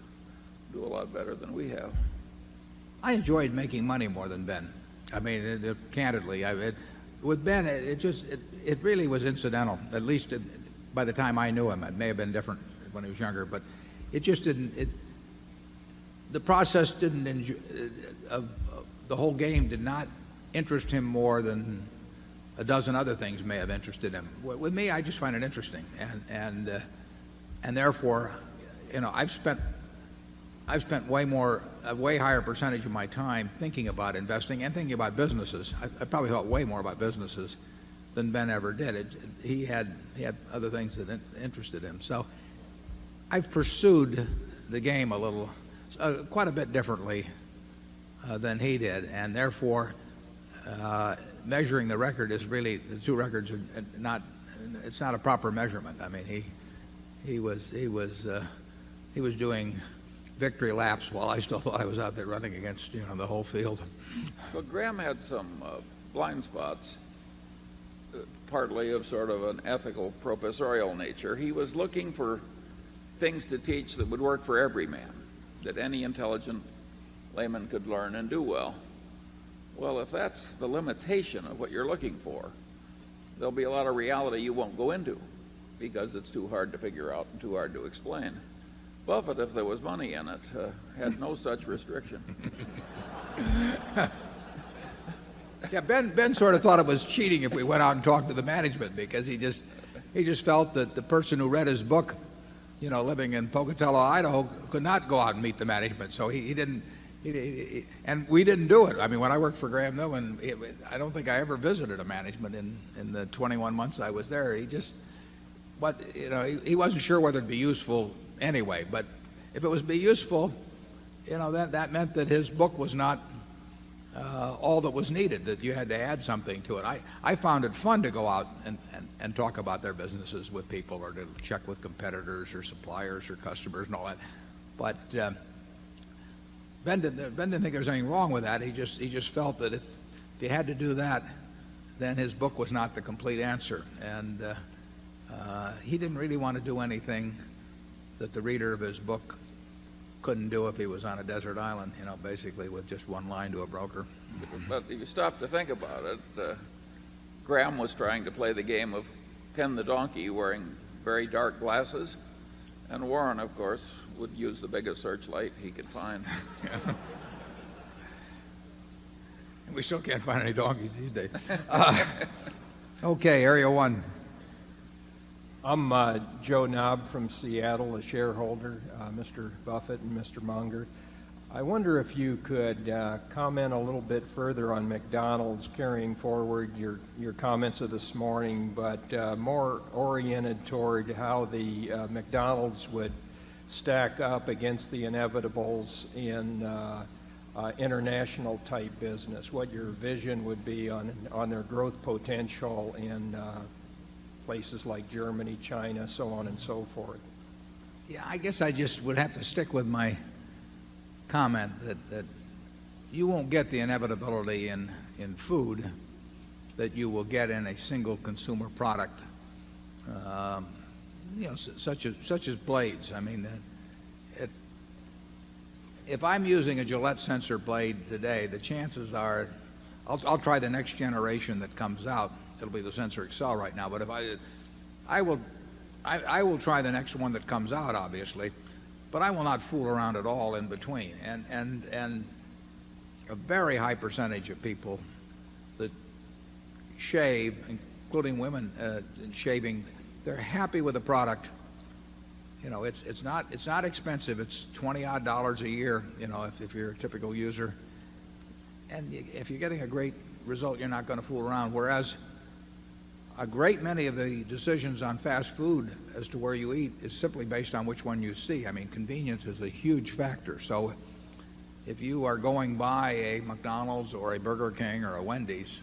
do a lot better than we have. I enjoyed making money more than Ben. I mean, candidly, with Ben, it really was incidental. At least by the time I knew him, it may have been different when he was younger. But it just didn't. The process didn't of the whole game did not interest him more than a dozen other things may have interested him. With me, I just find it interesting, and therefore, I've spent a way higher percentage of my time thinking about investing and thinking about businesses. I probably thought way more about businesses than Ben ever did. He had other things that interested him. So I've pursued the game quite a bit differently than he did, and therefore measuring the record is really, the two records are not. It's not a proper measurement. I mean, he was doing victory laps while I still thought I was out there running against the whole field. Well, Graham had some blind spots, partly of sort of an ethical professorial nature. He was looking for things to teach that would work for every man, that any intelligent layman could learn and do well. Well, if that's the limitation of what you're looking for, there'll be a lot of reality you won't go into because it's too hard to figure out and too hard to explain. Buffett, if there was money in it, had no such restriction. Yeah, Ben sort of thought it was cheating if we went out and talked to the management, because he just felt that the person who read his book, living in Pocatello, Idaho, could not go out and meet the management. So he didn't. And we didn't do it. I mean, when I worked for Graham Newman, I don't think I ever visited a management in the 21 months I was there. He wasn't sure whether it'd be useful anyway. But if it was be useful, that meant that his book was not all that was needed, that you had to add something to it. I found it fun to go out and talk about their businesses with people, or to check with competitors or suppliers or customers and all that. But Ben didn't think there was anything wrong with that. He just felt that if he had to do that, then his book was not the complete answer. And he didn't really want to do anything that the reader of his book couldn't do if he was on a desert island, basically with just one line to a broker. But if you stop to think about it, Graham was trying to play the game of Ken the donkey wearing very dark glasses, and Warren, of course, would use the biggest searchlight he could find. We still can't find any donkeys these days. Okay, Area 1. I'm Joe Knobb from Seattle, a shareholder, Mr. Buffett and Mr. Munger. I wonder if you could comment a little bit further on McDonald's, carrying forward your comments of this morning, but more oriented toward how the McDonald's would stack up against the inevitables in international type business, what your vision would be on their growth potential in places like Germany, China, so on and so forth. Yeah, I guess I just would have to stick with my comment that you won't get the inevitability in food that you will get in a single consumer product, such as blades. I mean, if I'm using a Gillette sensor blade today, the chances are I'll try the next generation that comes out. It'll be the Sensor Excel right now, but if I will try the next one that comes out, obviously, but I will not fool around at all in between. And a very high percentage of people that shave, including women shaving, they're happy with the product. It's not expensive. It's $20-odd a year, if you're a typical user. And if you're getting a great result, you're not going to fool around. Whereas a great many of the decisions on fast food as to where you eat is simply based on which one you see. I mean, convenience is a huge factor. So if you are going by a McDonald's or a Burger King or a Wendy's,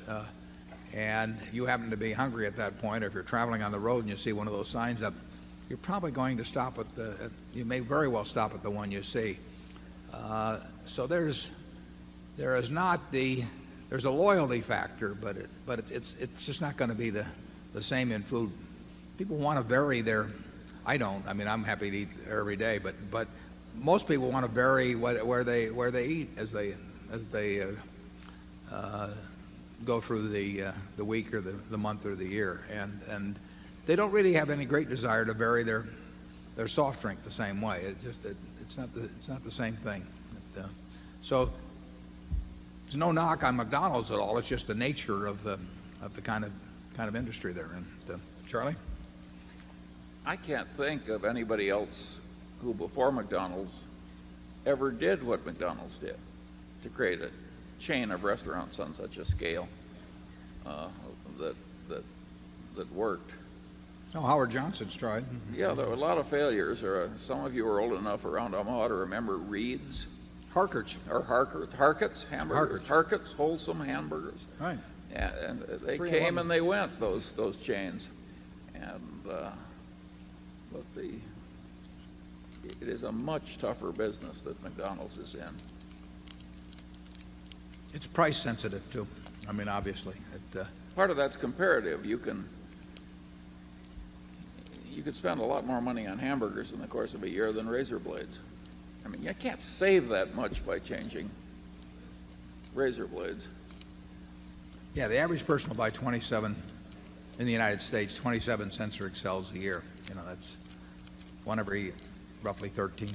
and you happen to be hungry at that point, or if you're traveling on the road and you see one of those signs up, you're probably going to stop at you may very well stop at the one you see. So there's a loyalty factor, but it's just not going to be the same in food. People want to vary their. I don't. I mean, I'm happy to eat every day, but most people want to vary where they eat as they go through the week or the month or the year, and they don't really have any great desire to vary their their soft drink the same way. It's not the same thing. So there's no knock on McDonald's at all. It's just the nature of the kind of industry they're in. Charlie? I can't think of anybody else who before McDonald's ever did what McDonald's did to create a chain of restaurants on such a scale that worked. Oh, Howard Johnson's tried. Yeah, there were a lot of failures. Some of you are old enough around Omaha to remember Reed's. Harkert's. Or Harkett's hamburgers. Harkett's wholesome hamburgers. Right. Yeah, and they came and they went, those chains. And but it is a much tougher business that McDonald's is in. It's price sensitive too. I mean, obviously. Part of that's comparative. You could spend a lot more money on hamburgers in the course of a year than razor blades. I mean, you can't save that much by changing razor blades. Yeah, the average person will buy 27 in the United States, 27 sensor Excels a year. You know, that's one every roughly 13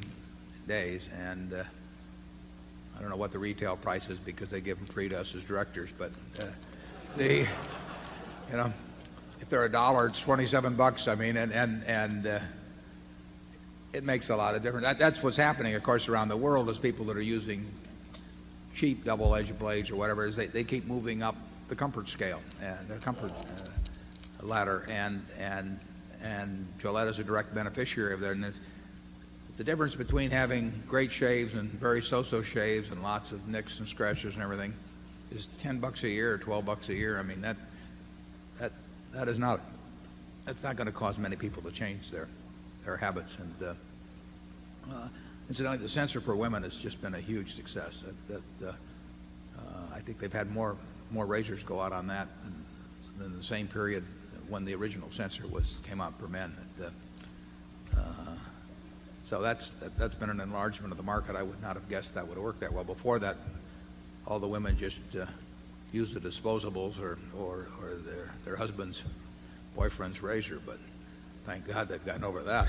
days, and I don't know what the retail price is because they give them free to us as directors, but if they're $1, it's $27. I mean, and it makes a lot of difference. That's what's happening, of course, around the world is people that are using cheap double-edged blades or whatever it is, they keep moving up the comfort scale and the comfort ladder, and Gillette is a direct beneficiary of that. And the difference between having great shaves and very so-so shaves and lots of nicks and scratches and everything is $10 a year or $12 a year. I mean, that's not going to cause many people to change their habits. And incidentally, the sensor for women has just been a huge success. I think they've had more razors go out on that than the same period when the original sensor came out for men. So that's been an enlargement of the market. I would not have guessed that would have worked that well. Before that, all the women just used the disposables or their husband's boyfriend's razor, but thank God they've gotten over that.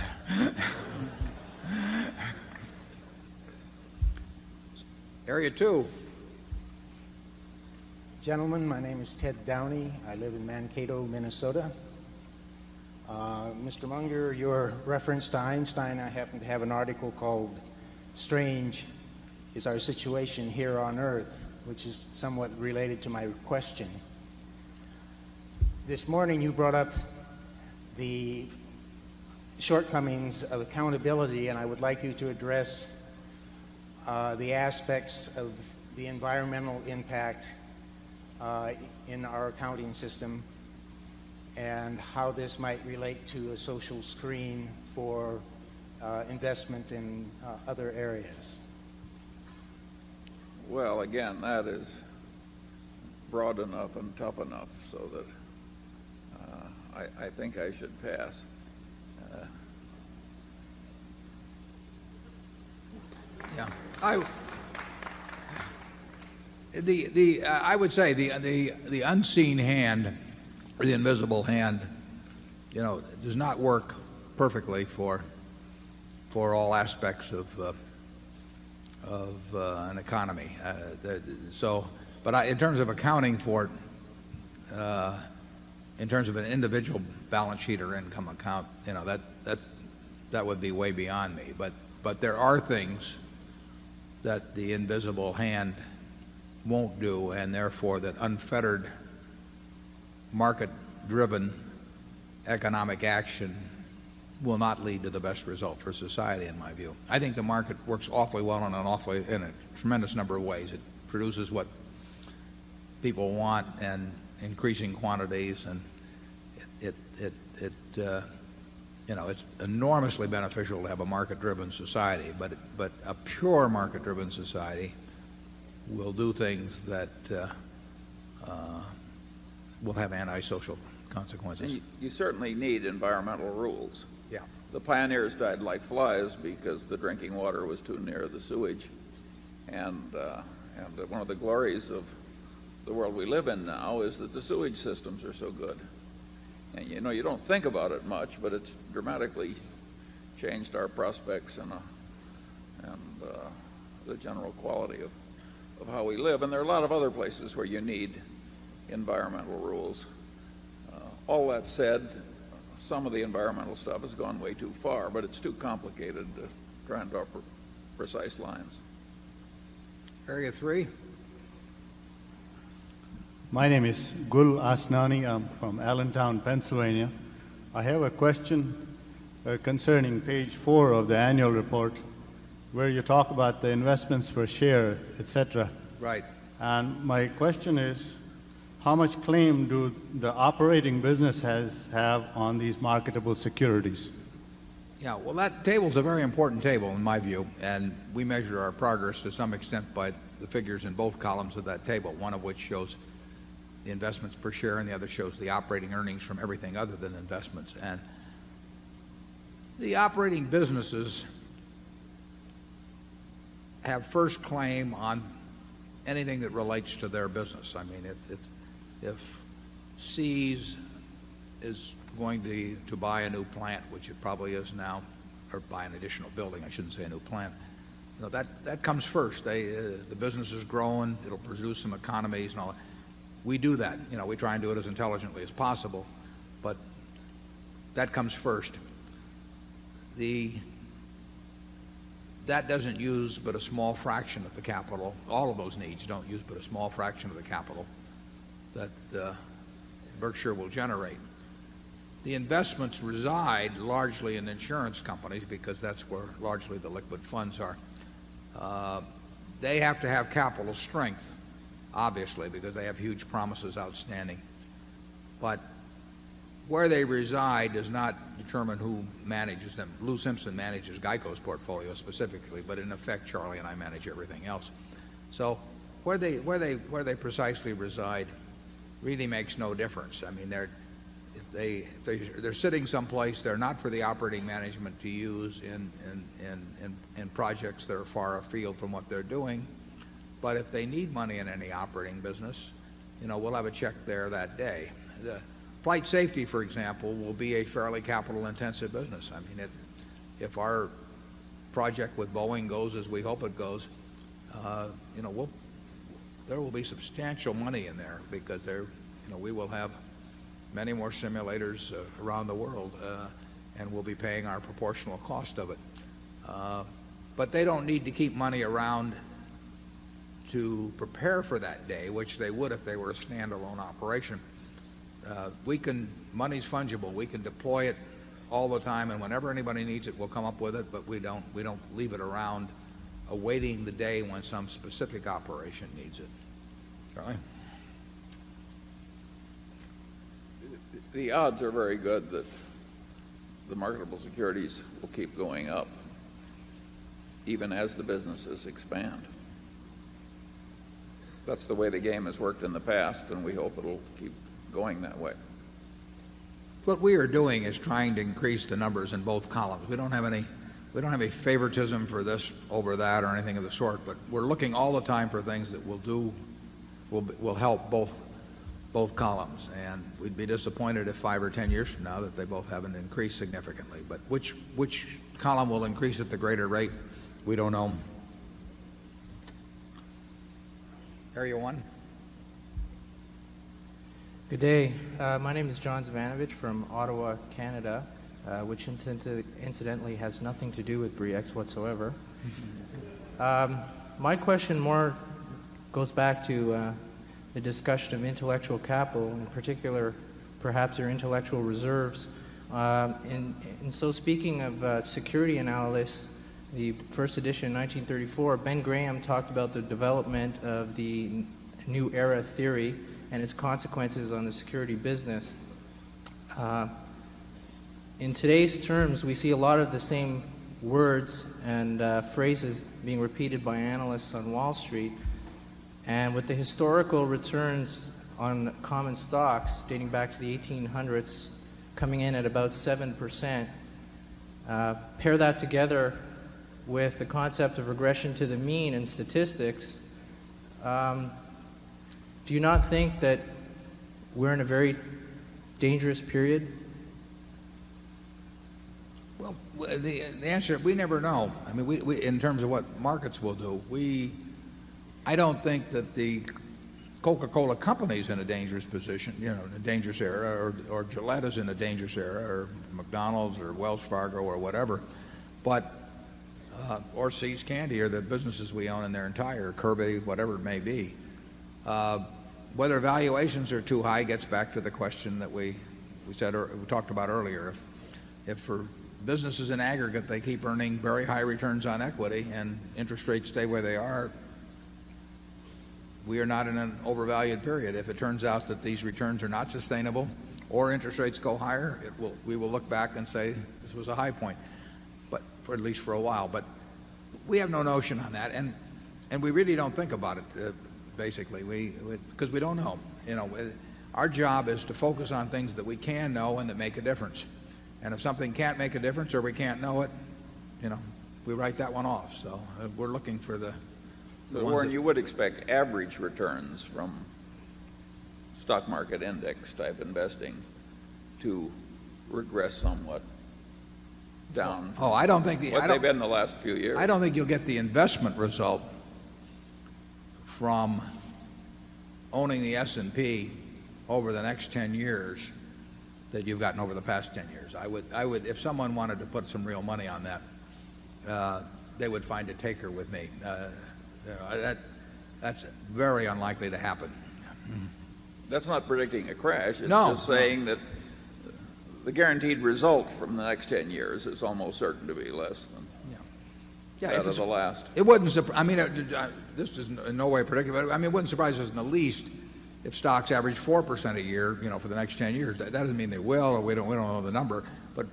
Area 2. Gentlemen, my name is Ted Downey. I live in Mankato, Minnesota. Mr. Munger, your reference to Einstein, I happen to have an article called Strange is Our Situation Here on Earth, which is somewhat related to my question. This morning you brought up the shortcomings of accountability, and I would like you to address the aspects of the environmental impact in our accounting system and how this might relate to a social screen for investment in other areas. Well, again, that is broad enough and tough enough so that I think I should pass. Yeah, I would say the unseen hand or the invisible hand, does not work perfectly for all aspects of an economy. But in terms of accounting for it, in terms of an individual balance sheet or income account, that would be way beyond me. But there are things that the invisible hand won't do, and therefore that unfettered market-driven economic action will not lead to the best result for society, in my view. I think the market works awfully well in a tremendous number of ways. It produces what people want and increasing quantities, and it's enormously beneficial to have a market-driven society. But a pure market-driven society will do things that will have antisocial consequences. And you certainly need environmental rules. Yeah. The pioneers died like flies because the drinking water was too near the sewage. And one of the glories of the world we live in now is that the sewage systems are so good. And you don't think about it much, but it's dramatically changed our prospects and the general quality of how we live. And there are a lot of other places where you need environmental rules. All that said, some of the environmental stuff has gone way too far, but it's too complicated to try and draw precise lines. Area 3. My name is Gul Asnani. I'm from Allentown, Pennsylvania. I have a question concerning page 4 of the annual report, where you talk about the investments per share, etc. Right. And my question is, how much claim do the operating businesses have on these marketable securities? Yeah, well, that table's a very important table in my view, and we measure our progress to some extent by the figures in both columns of that table, one of which shows the investments per share and the other shows the operating earnings from everything other than investments. And the operating businesses have first claim on anything that relates to their business. I mean, if Seas is going to buy a new plant, which it probably is now, or buy an additional building, I shouldn't say a new plant, you know, that comes first. The business is growing, it'll produce some economies and all that. We do that. You know, we try and do it as intelligently as possible, but that comes first. That doesn't use but a small fraction of the capital. All of those needs don't use but a small fraction of the capital that Berkshire will generate. The investments reside largely in insurance companies because that's where largely the liquid funds are. They have to have capital strength, obviously, because they have huge promises outstanding. But where they reside does not determine who manages them. Lou Simpson manages GEICO's portfolio specifically, but in effect, Charlie and I manage everything else. So where they precisely reside really makes no difference. I mean, they're sitting someplace. They're not for the operating management to use in projects that are far afield from what they're doing. But if they need money in any operating business, you know, we'll have a check there that day. The flight safety, for example, will be a fairly capital-intensive business. I mean, if our project with Boeing goes as we hope it goes, you know, there will be substantial money in there because we will have many more simulators around the world, and we'll be paying our proportional cost of it. But they don't need to keep money around to prepare for that day, which they would if they were a standalone operation. Money's fungible. We can deploy it all the time, and whenever anybody needs it, we'll come up with it, but we don't leave it around awaiting the day when some specific operation needs it. Charlie? The odds are very good that the marketable securities will keep going up even as the businesses expand. That's the way the game has worked in the past, and we hope it'll keep going that way. What we are doing is trying to increase the numbers in both columns. We don't have any favoritism for this over that or anything of the sort, but we're looking all the time for things that will help both columns. And we'd be disappointed if 5 or 10 years from now that they both haven't increased significantly. But which column will increase at the greater rate, we don't know. Area 1. Good day. My name is John Zavanovich from Ottawa, Canada, which incidentally has nothing to do with BRIEX whatsoever. My question more goes back to the discussion of intellectual capital, in particular, perhaps your intellectual reserves. In so speaking of security analysis, the first edition in 1934, Ben Graham talked about the development of the New Era theory and its consequences on the security business. In today's terms, we see a lot of the same words and phrases being repeated by analysts on Wall Street. And with the historical returns on common stocks dating back to the 1800s coming in at about 7%, pair that together with the concept of regression to the mean in statistics, do you not think that we're in a very dangerous period? Well, the answer, we never know. I mean, we in terms of what markets will do, I don't think that the Coca-Cola company's in a dangerous position, in a dangerous area, or Gillette is in a dangerous area, or McDonald's or Wells Fargo or whatever, but or See's Candy, or the businesses we own in their entire, Kirby, whatever it may be. Whether valuations are too high gets back to the question that we talked about earlier. If for businesses in aggregate they keep earning very high returns on equity and interest rates stay where they are, we are not in an overvalued period. If it turns out that these returns are not sustainable or interest rates go higher, we will look back and say this was a high point, but for at least for a while. But we have no notion on that, and we really don't think about it. Basically, because we don't know. Our job is to focus on things that we can know and that make a difference. And if something can't make a difference or we can't know it, we write that one off. So we're looking for the. But Warren, you would expect average returns from stock market index type investing to regress somewhat down. Oh, I don't think what they've been the last few years. I don't think you'll get the investment result from owning the S&P over the next 10 years that you've gotten over the past 10 years. I would, if someone wanted to put some real money on that, they would find a taker with me. That's very unlikely to happen. That's not predicting a crash. It's No, just saying that the guaranteed result from the next 10 years is almost certain to be less than that of the last. It wouldn't surprise. I mean, this is in no way predictive. I mean, it wouldn't surprise us in the least if stocks average 4% a year, for the next 10 years. That doesn't mean they will, or we don't know the number, but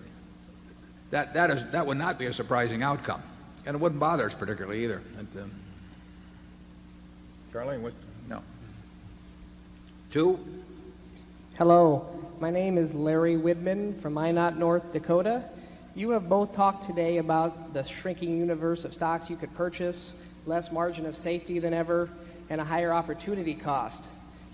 that would not be a surprising outcome, and it wouldn't bother us particularly either. Charlie, what? No. Two. Hello, my name is Larry Widman from Minot, North Dakota. You have both talked today about the shrinking universe of stocks you could purchase, less margin of safety than ever, and a higher opportunity cost.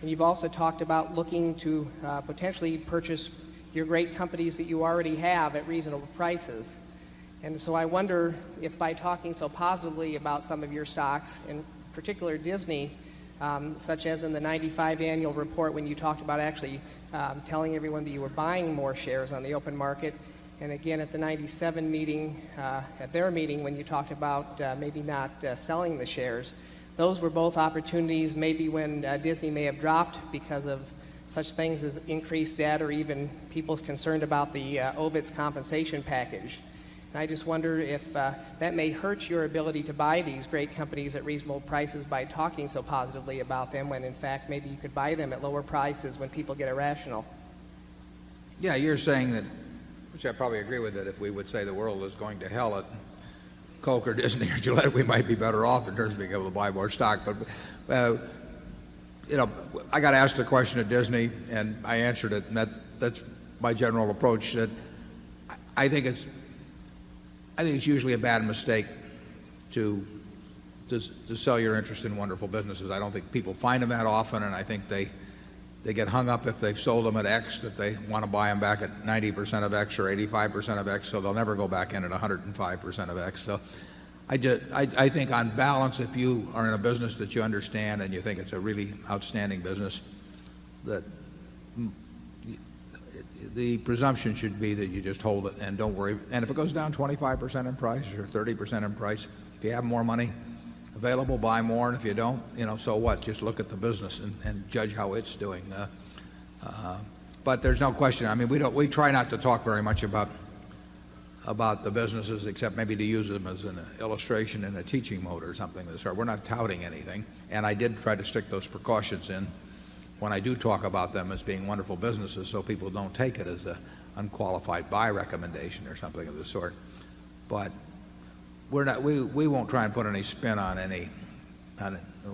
And you've also talked about looking to potentially purchase your great companies that you already have at reasonable prices. And so I wonder if by talking so positively about some of your stocks, in particular Disney, such as in the 95 annual report when you talked about actually telling everyone that you were buying more shares on the open market, and again at the 97 meeting, at their meeting when you talked about maybe not selling the shares. Those were both opportunities maybe when Disney may have dropped because of such things as increased debt or even people's concerned about the Ovitz compensation package. And I just wonder if that may hurt your ability to buy these great companies at reasonable prices by talking so positively about them when in fact maybe you could buy them at lower prices when people get irrational. Yeah, you're saying that, which I probably agree with, that if we would say the world is going to hell at Coke or Disney or Gillette, we might be better off in terms of being able to buy more stock. But, I got asked a question at Disney, and I answered it, and that's my general approach. That I think it's usually a bad mistake to sell your interest in wonderful businesses. I don't think people find them that often, and I think they get hung up if they've sold them at X that they want to buy them back at 90% of X or 85% of X, so they'll never go back in at 105% of X. So I think on balance, if you are in a business that you understand and you think it's a really outstanding business, that the presumption should be that you just hold it and don't worry. And if it goes down 25% in price or 30% in price, if you have more money available, buy more, and if you don't, so what? Just look at the business and judge how it's doing. But there's no question. I mean, we try not to talk very much about the businesses, except maybe to use them as an illustration in a teaching mode or something of the sort. We're not touting anything, and I did try to stick those precautions in when I do talk about them as being wonderful businesses, so people don't take it as an unqualified buy recommendation or something of the sort. But we won't try and put any spin on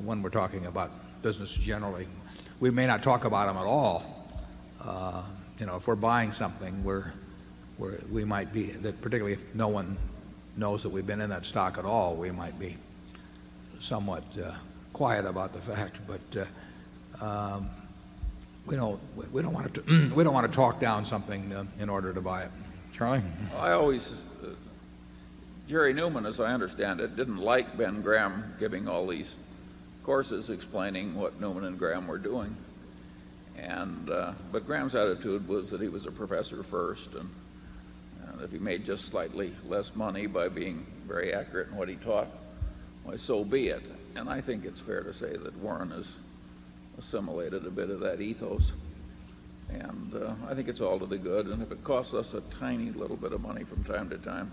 when we're talking about business generally. We may not talk about them at all. If we're buying something, we might be, that particularly if no one knows that we've been in that stock at all, we might be somewhat quiet about the fact. But we don't want to talk down something in order to buy it. Charlie? Jerry Newman, as I understand it, didn't like Ben Graham giving all these courses explaining what Newman and Graham were doing. But Graham's attitude was that he was a professor first, and if he made just slightly less money by being very accurate in what he taught, why, so be it. And I think it's fair to say that Warren has assimilated a bit of that ethos. And I think it's all to the good. And if it costs us a tiny little bit of money from time to time,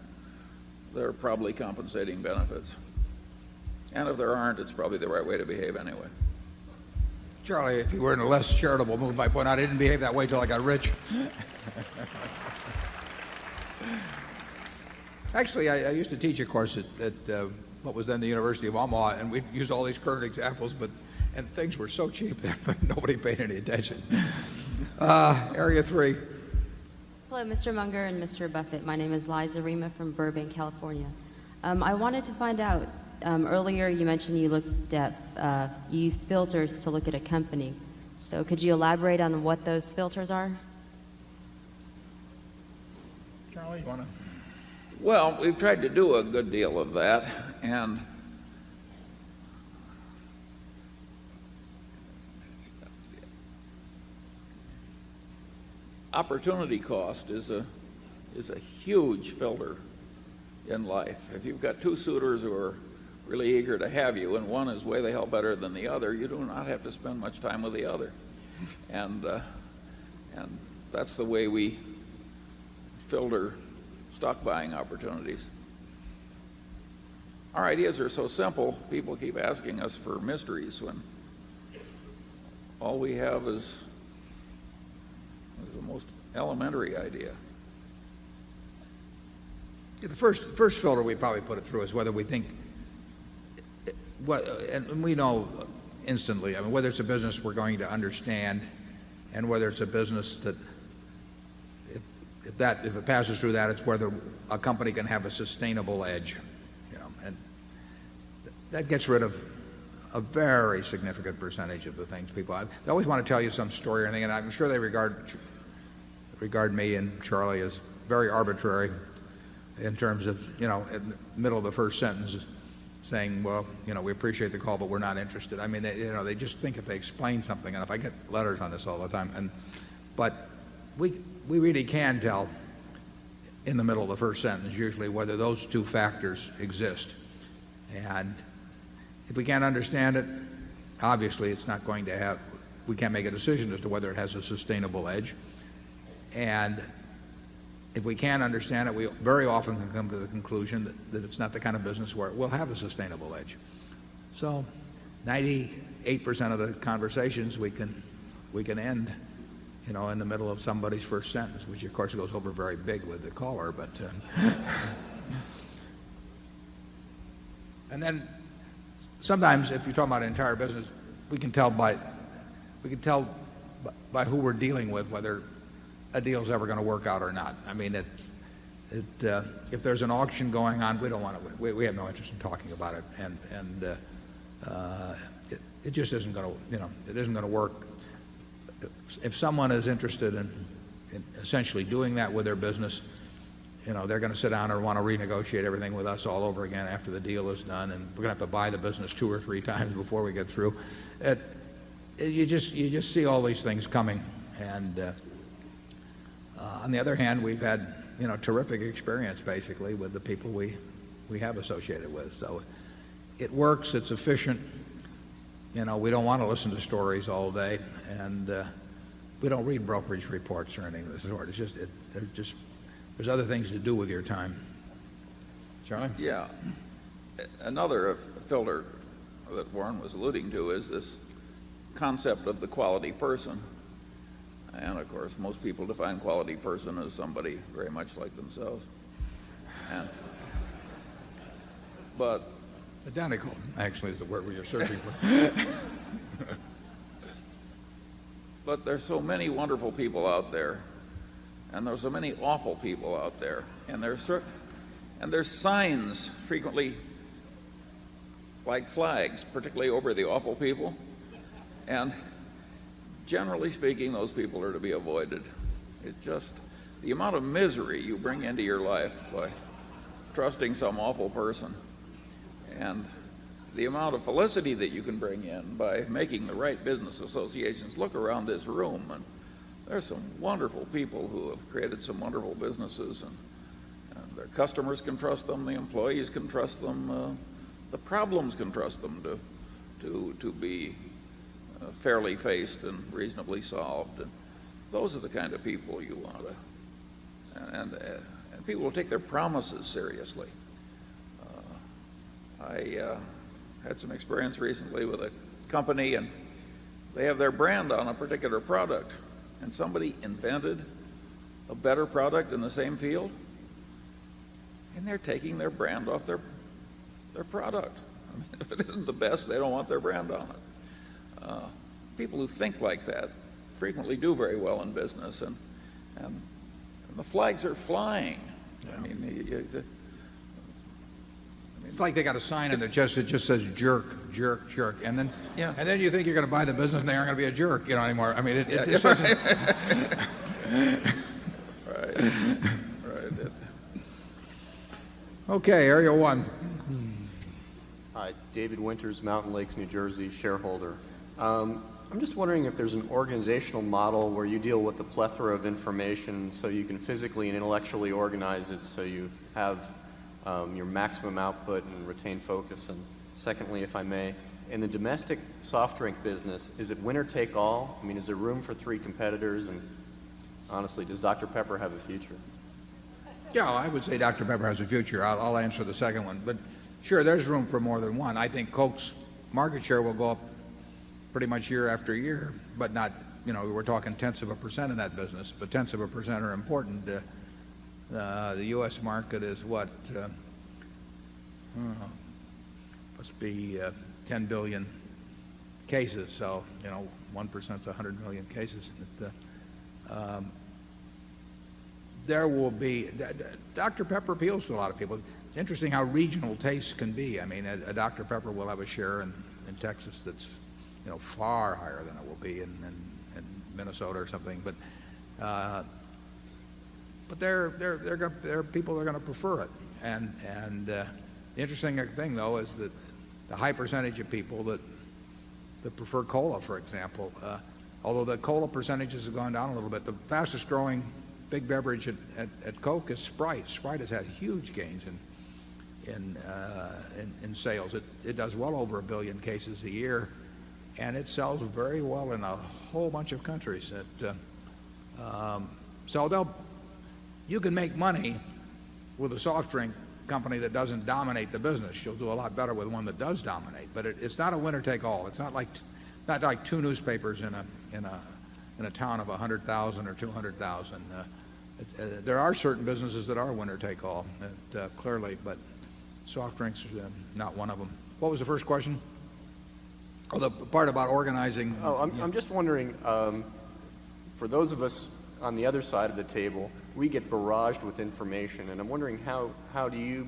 there are probably compensating benefits. And if there aren't, it's probably the right way to behave anyway. Charlie, if you were in a less charitable mood, might point out I didn't behave that way till I got rich. Actually, I used to teach a course at what was then the University of Omaha, and we used all these current examples, and things were so cheap that nobody paid any attention. Area 3. Hello, Mr. Munger and Mr. Buffett. My name is Liza Rima from Burbank, California. I wanted to find out, earlier you mentioned you looked at, you used filters to look at a company. So could you elaborate on what those filters are? Charlie, you want to? Well, we've tried to do a good deal of that, and opportunity cost is a huge filter in life. If you've got two suitors who are really eager to have you, and one is way the hell better than the other, you do not have to spend much time with the other. And that's the way we filter stock buying opportunities. Our ideas are so simple, people keep asking us for mysteries when all we have is the most elementary idea. The first filter we probably put it through is whether we think, and we know instantly, I mean, whether it's a business we're going to understand, and whether it's a business that if it passes through that, it's whether a company can have a sustainable edge, and that gets rid of a very significant percentage of the things people. They always want to tell you some story or anything, and I'm sure they regard me and Charlie as very arbitrary in terms of, in the middle of the first sentence saying, well, we appreciate the call, but we're not interested. I mean, they just think if they explain something, and if I get letters on this all the time, but we really can tell in the middle of the first sentence usually whether those two factors exist. And if we can't understand it, obviously it's not going to have, we can't make a decision as to whether it has a sustainable edge. And if we can't understand it, we very often can come to the conclusion that it's not the kind of business where it will have a sustainable edge. So 98% of the conversations we can end in the middle of somebody's first sentence, which of course goes over very big with the caller, but and then sometimes if you're talking about an entire business, we can tell by who we're dealing with whether a deal's ever going to work out or not. I mean, if there's an auction going on, we don't want to. We have no interest in talking about it, and it just isn't going to. It isn't going to work. If someone is interested in essentially doing that with their business, they're going to sit down and want to renegotiate everything with us all over again after the deal is done, and we're going to have to buy the business 2 or 3 times before we get through. You just see all these things coming, and on the other hand, we've had terrific experience basically with the people we have associated with. So it works. It's efficient. We don't want to listen to stories all day, and we don't read brokerage reports or anything of this sort. It's just there's other things to do with your time. Charlie? Yeah. Another filter that Warren was alluding to is this concept of the quality person. And of course, most people define quality person as somebody very much like themselves. But identical, actually, is the word we are searching for. But there's so many wonderful people out there, and there's so many awful people out there, and there's signs frequently like flags, particularly over the awful people, and generally speaking, those people are to be avoided. the amount of misery you bring into your life by trusting some awful person, and the amount of felicity that you can bring in by making the right business associations. Look around this room, and there's some wonderful people who have created some wonderful businesses, and their customers can trust them, the employees can trust them, the problems can trust them to be fairly faced and reasonably solved. And those are the kind of people you want to, and people will take their promises seriously. I had some experience recently with a company, and they have their brand on a particular product, and somebody invented a better product in the same field, and they're taking their brand off their product. I mean, if it isn't the best, they don't want their brand on it. People who think like that frequently do very well in business, and the flags are flying. Yeah. I mean, it's like they got a sign on it just says jerk, jerk, jerk, and then you think you're going to buy the business, and they aren't going to be a jerk, anymore. I mean, it right. Okay, Area 1. Hi, David Winters, Mountain Lakes, New Jersey, shareholder. I'm just wondering if there's an organizational model where you deal with a plethora of information so you can physically and intellectually organize it so you have your maximum output and retain focus. And secondly, if I may, in the domestic soft drink business, is it winner take all? I mean, is there room for 3 competitors? And honestly, does Dr. Pepper have a future? Yeah, I would say Dr. Pepper has a future. I'll answer the second one. But sure, there's room for more than one. I think Coke's market share will go up pretty much year after year, but not, we're talking tenths of a percent in that business, but tenths of a percent are important. The U.S. market is what? Must be 10 billion cases, so, 1% is 100 million cases. There will be, Dr. Pepper appeals to a lot of people. It's interesting how regional tastes can be. I mean, a Dr. Pepper will have a share in Texas that's, far higher than it will be in Minnesota or something. But there are people that are going to prefer it. And the interesting thing, though, is that the high percentage of people that prefer cola, for example, although the cola percentages have gone down a little bit, the fastest growing big beverage at Coke is Sprite. Sprite has had huge gains in sales. It does well over 1 billion cases a year, and it sells very well in a whole bunch of countries. So you can make money with a soft drink company that doesn't dominate the business. You'll do a lot better with one that does dominate. But it's not a winner take all. It's not like 2 newspapers in a town of 100,000 or 200,000. There are certain businesses that are winner take all, clearly, but soft drinks are not one of them. What was the first question? Oh, the part about organizing. I'm just wondering, for those of us on the other side of the table, we get barraged with information, and I'm wondering how do you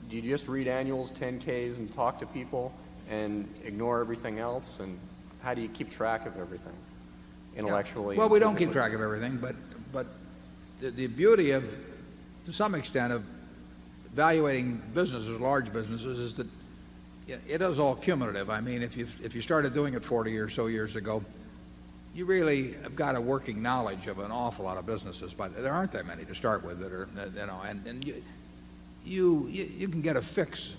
just read annuals, 10Ks, and talk to people and ignore everything else, and how do you keep track of everything intellectually? Well, we don't keep track of everything, but the beauty of, to some extent, of evaluating businesses, large businesses, is that it is all cumulative. I mean, if you started doing it 40 or so years ago, you really have got a working knowledge of an awful lot of businesses, but there aren't that many to start with that are, and you can get a fix.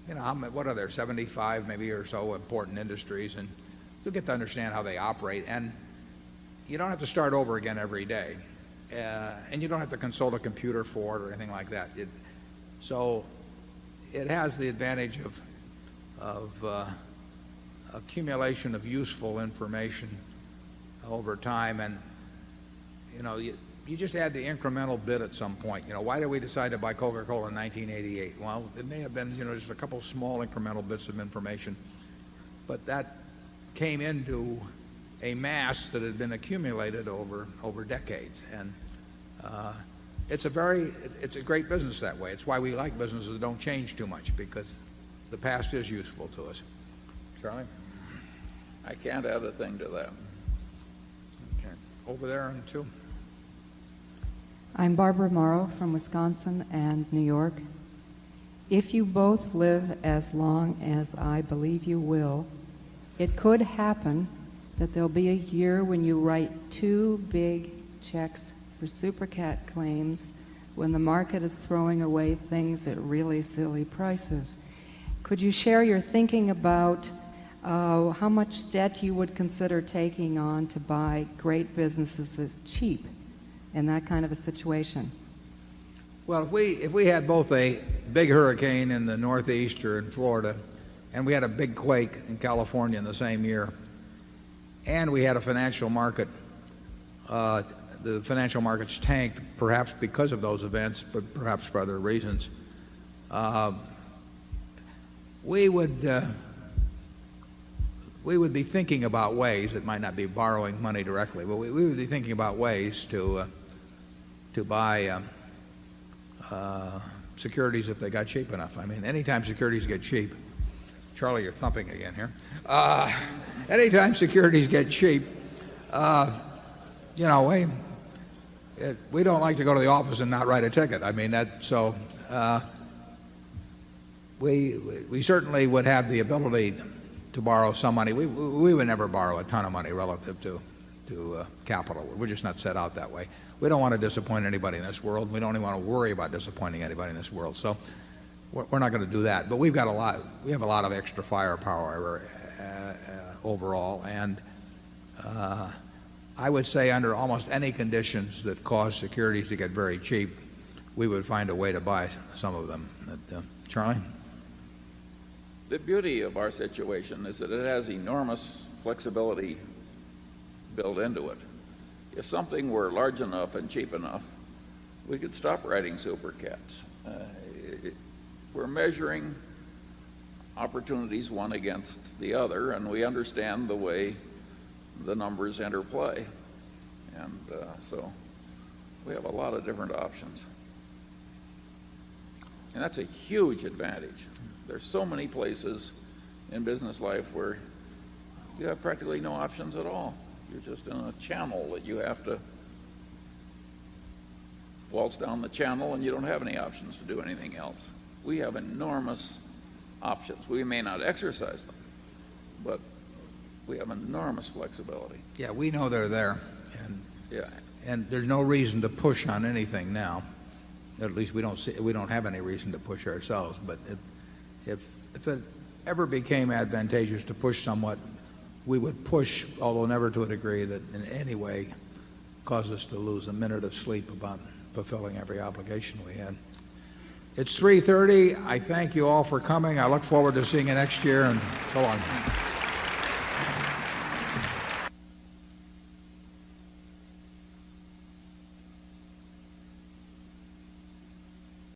What are there, 75 maybe or so important industries, and you'll get to understand how they operate, and you don't have to start over again every day, and you don't have to consult a computer for it or anything like that. So it has the advantage of accumulation of useful information over time, and you just add the incremental bit at some point. Why did we decide to buy Coca-Cola in 1988? Well, it may have been just a couple small incremental bits of information, but that came into a mass that had been accumulated over decades, and it's a great business that way. It's why we like businesses that don't change too much, because the past is useful to us. Charlie? I can't add a thing to that. Okay. Over there on 2. I'm Barbara Morrow from Wisconsin and New York. If you both live as long as I believe you will, it could happen that there'll be a year when you write 2 big checks for super cat claims when the market is throwing away things at really silly prices. Could you share your thinking about how much debt you would consider taking on to buy great businesses as cheap in that kind of a situation? Well, if we had both a big hurricane in the Northeast or in Florida, and we had a big quake in California in the same year, and we had a financial market, the financial markets tanked, perhaps because of those events, but perhaps for other reasons, we would be thinking about ways, it might not be borrowing money directly, but we would be thinking about ways to buy securities if they got cheap enough. I mean, anytime securities get cheap, Charlie, you're thumping again here. Anytime securities get cheap, you know, we don't like to go to the office and not write a ticket. I mean, we certainly would have the ability to borrow some money. We would never borrow a ton of money relative to capital. We're just not set out that way. We don't want to disappoint anybody in this world. We don't even want to worry about disappointing anybody in this world. So we're not going to do that. But we have a lot of extra firepower overall. And I would say under almost any conditions that cause securities to get very cheap, we would find a way to buy some of them. Charlie? The beauty of our situation is that it has enormous flexibility built into it. If something were large enough and cheap enough, we could stop writing super cats. We're measuring opportunities one against the other, and we understand the way the numbers interplay. And so we have a lot of different options. And that's a huge advantage. There's so many places in business life where you have practically no options at all. You're just in a channel that you have to waltz down the channel, and you don't have any options to do anything else. We have enormous options. We may not exercise them, but we have enormous flexibility. Yeah, we know they're there. And there's no reason to push on anything now. At least we don't have any reason to push ourselves. But if it ever became advantageous to push somewhat, we would push, although never to a degree that in any way caused us to lose a minute of sleep about fulfilling every obligation we had. It's 3:30. I thank you all for coming. I look forward to seeing you next year, and so long.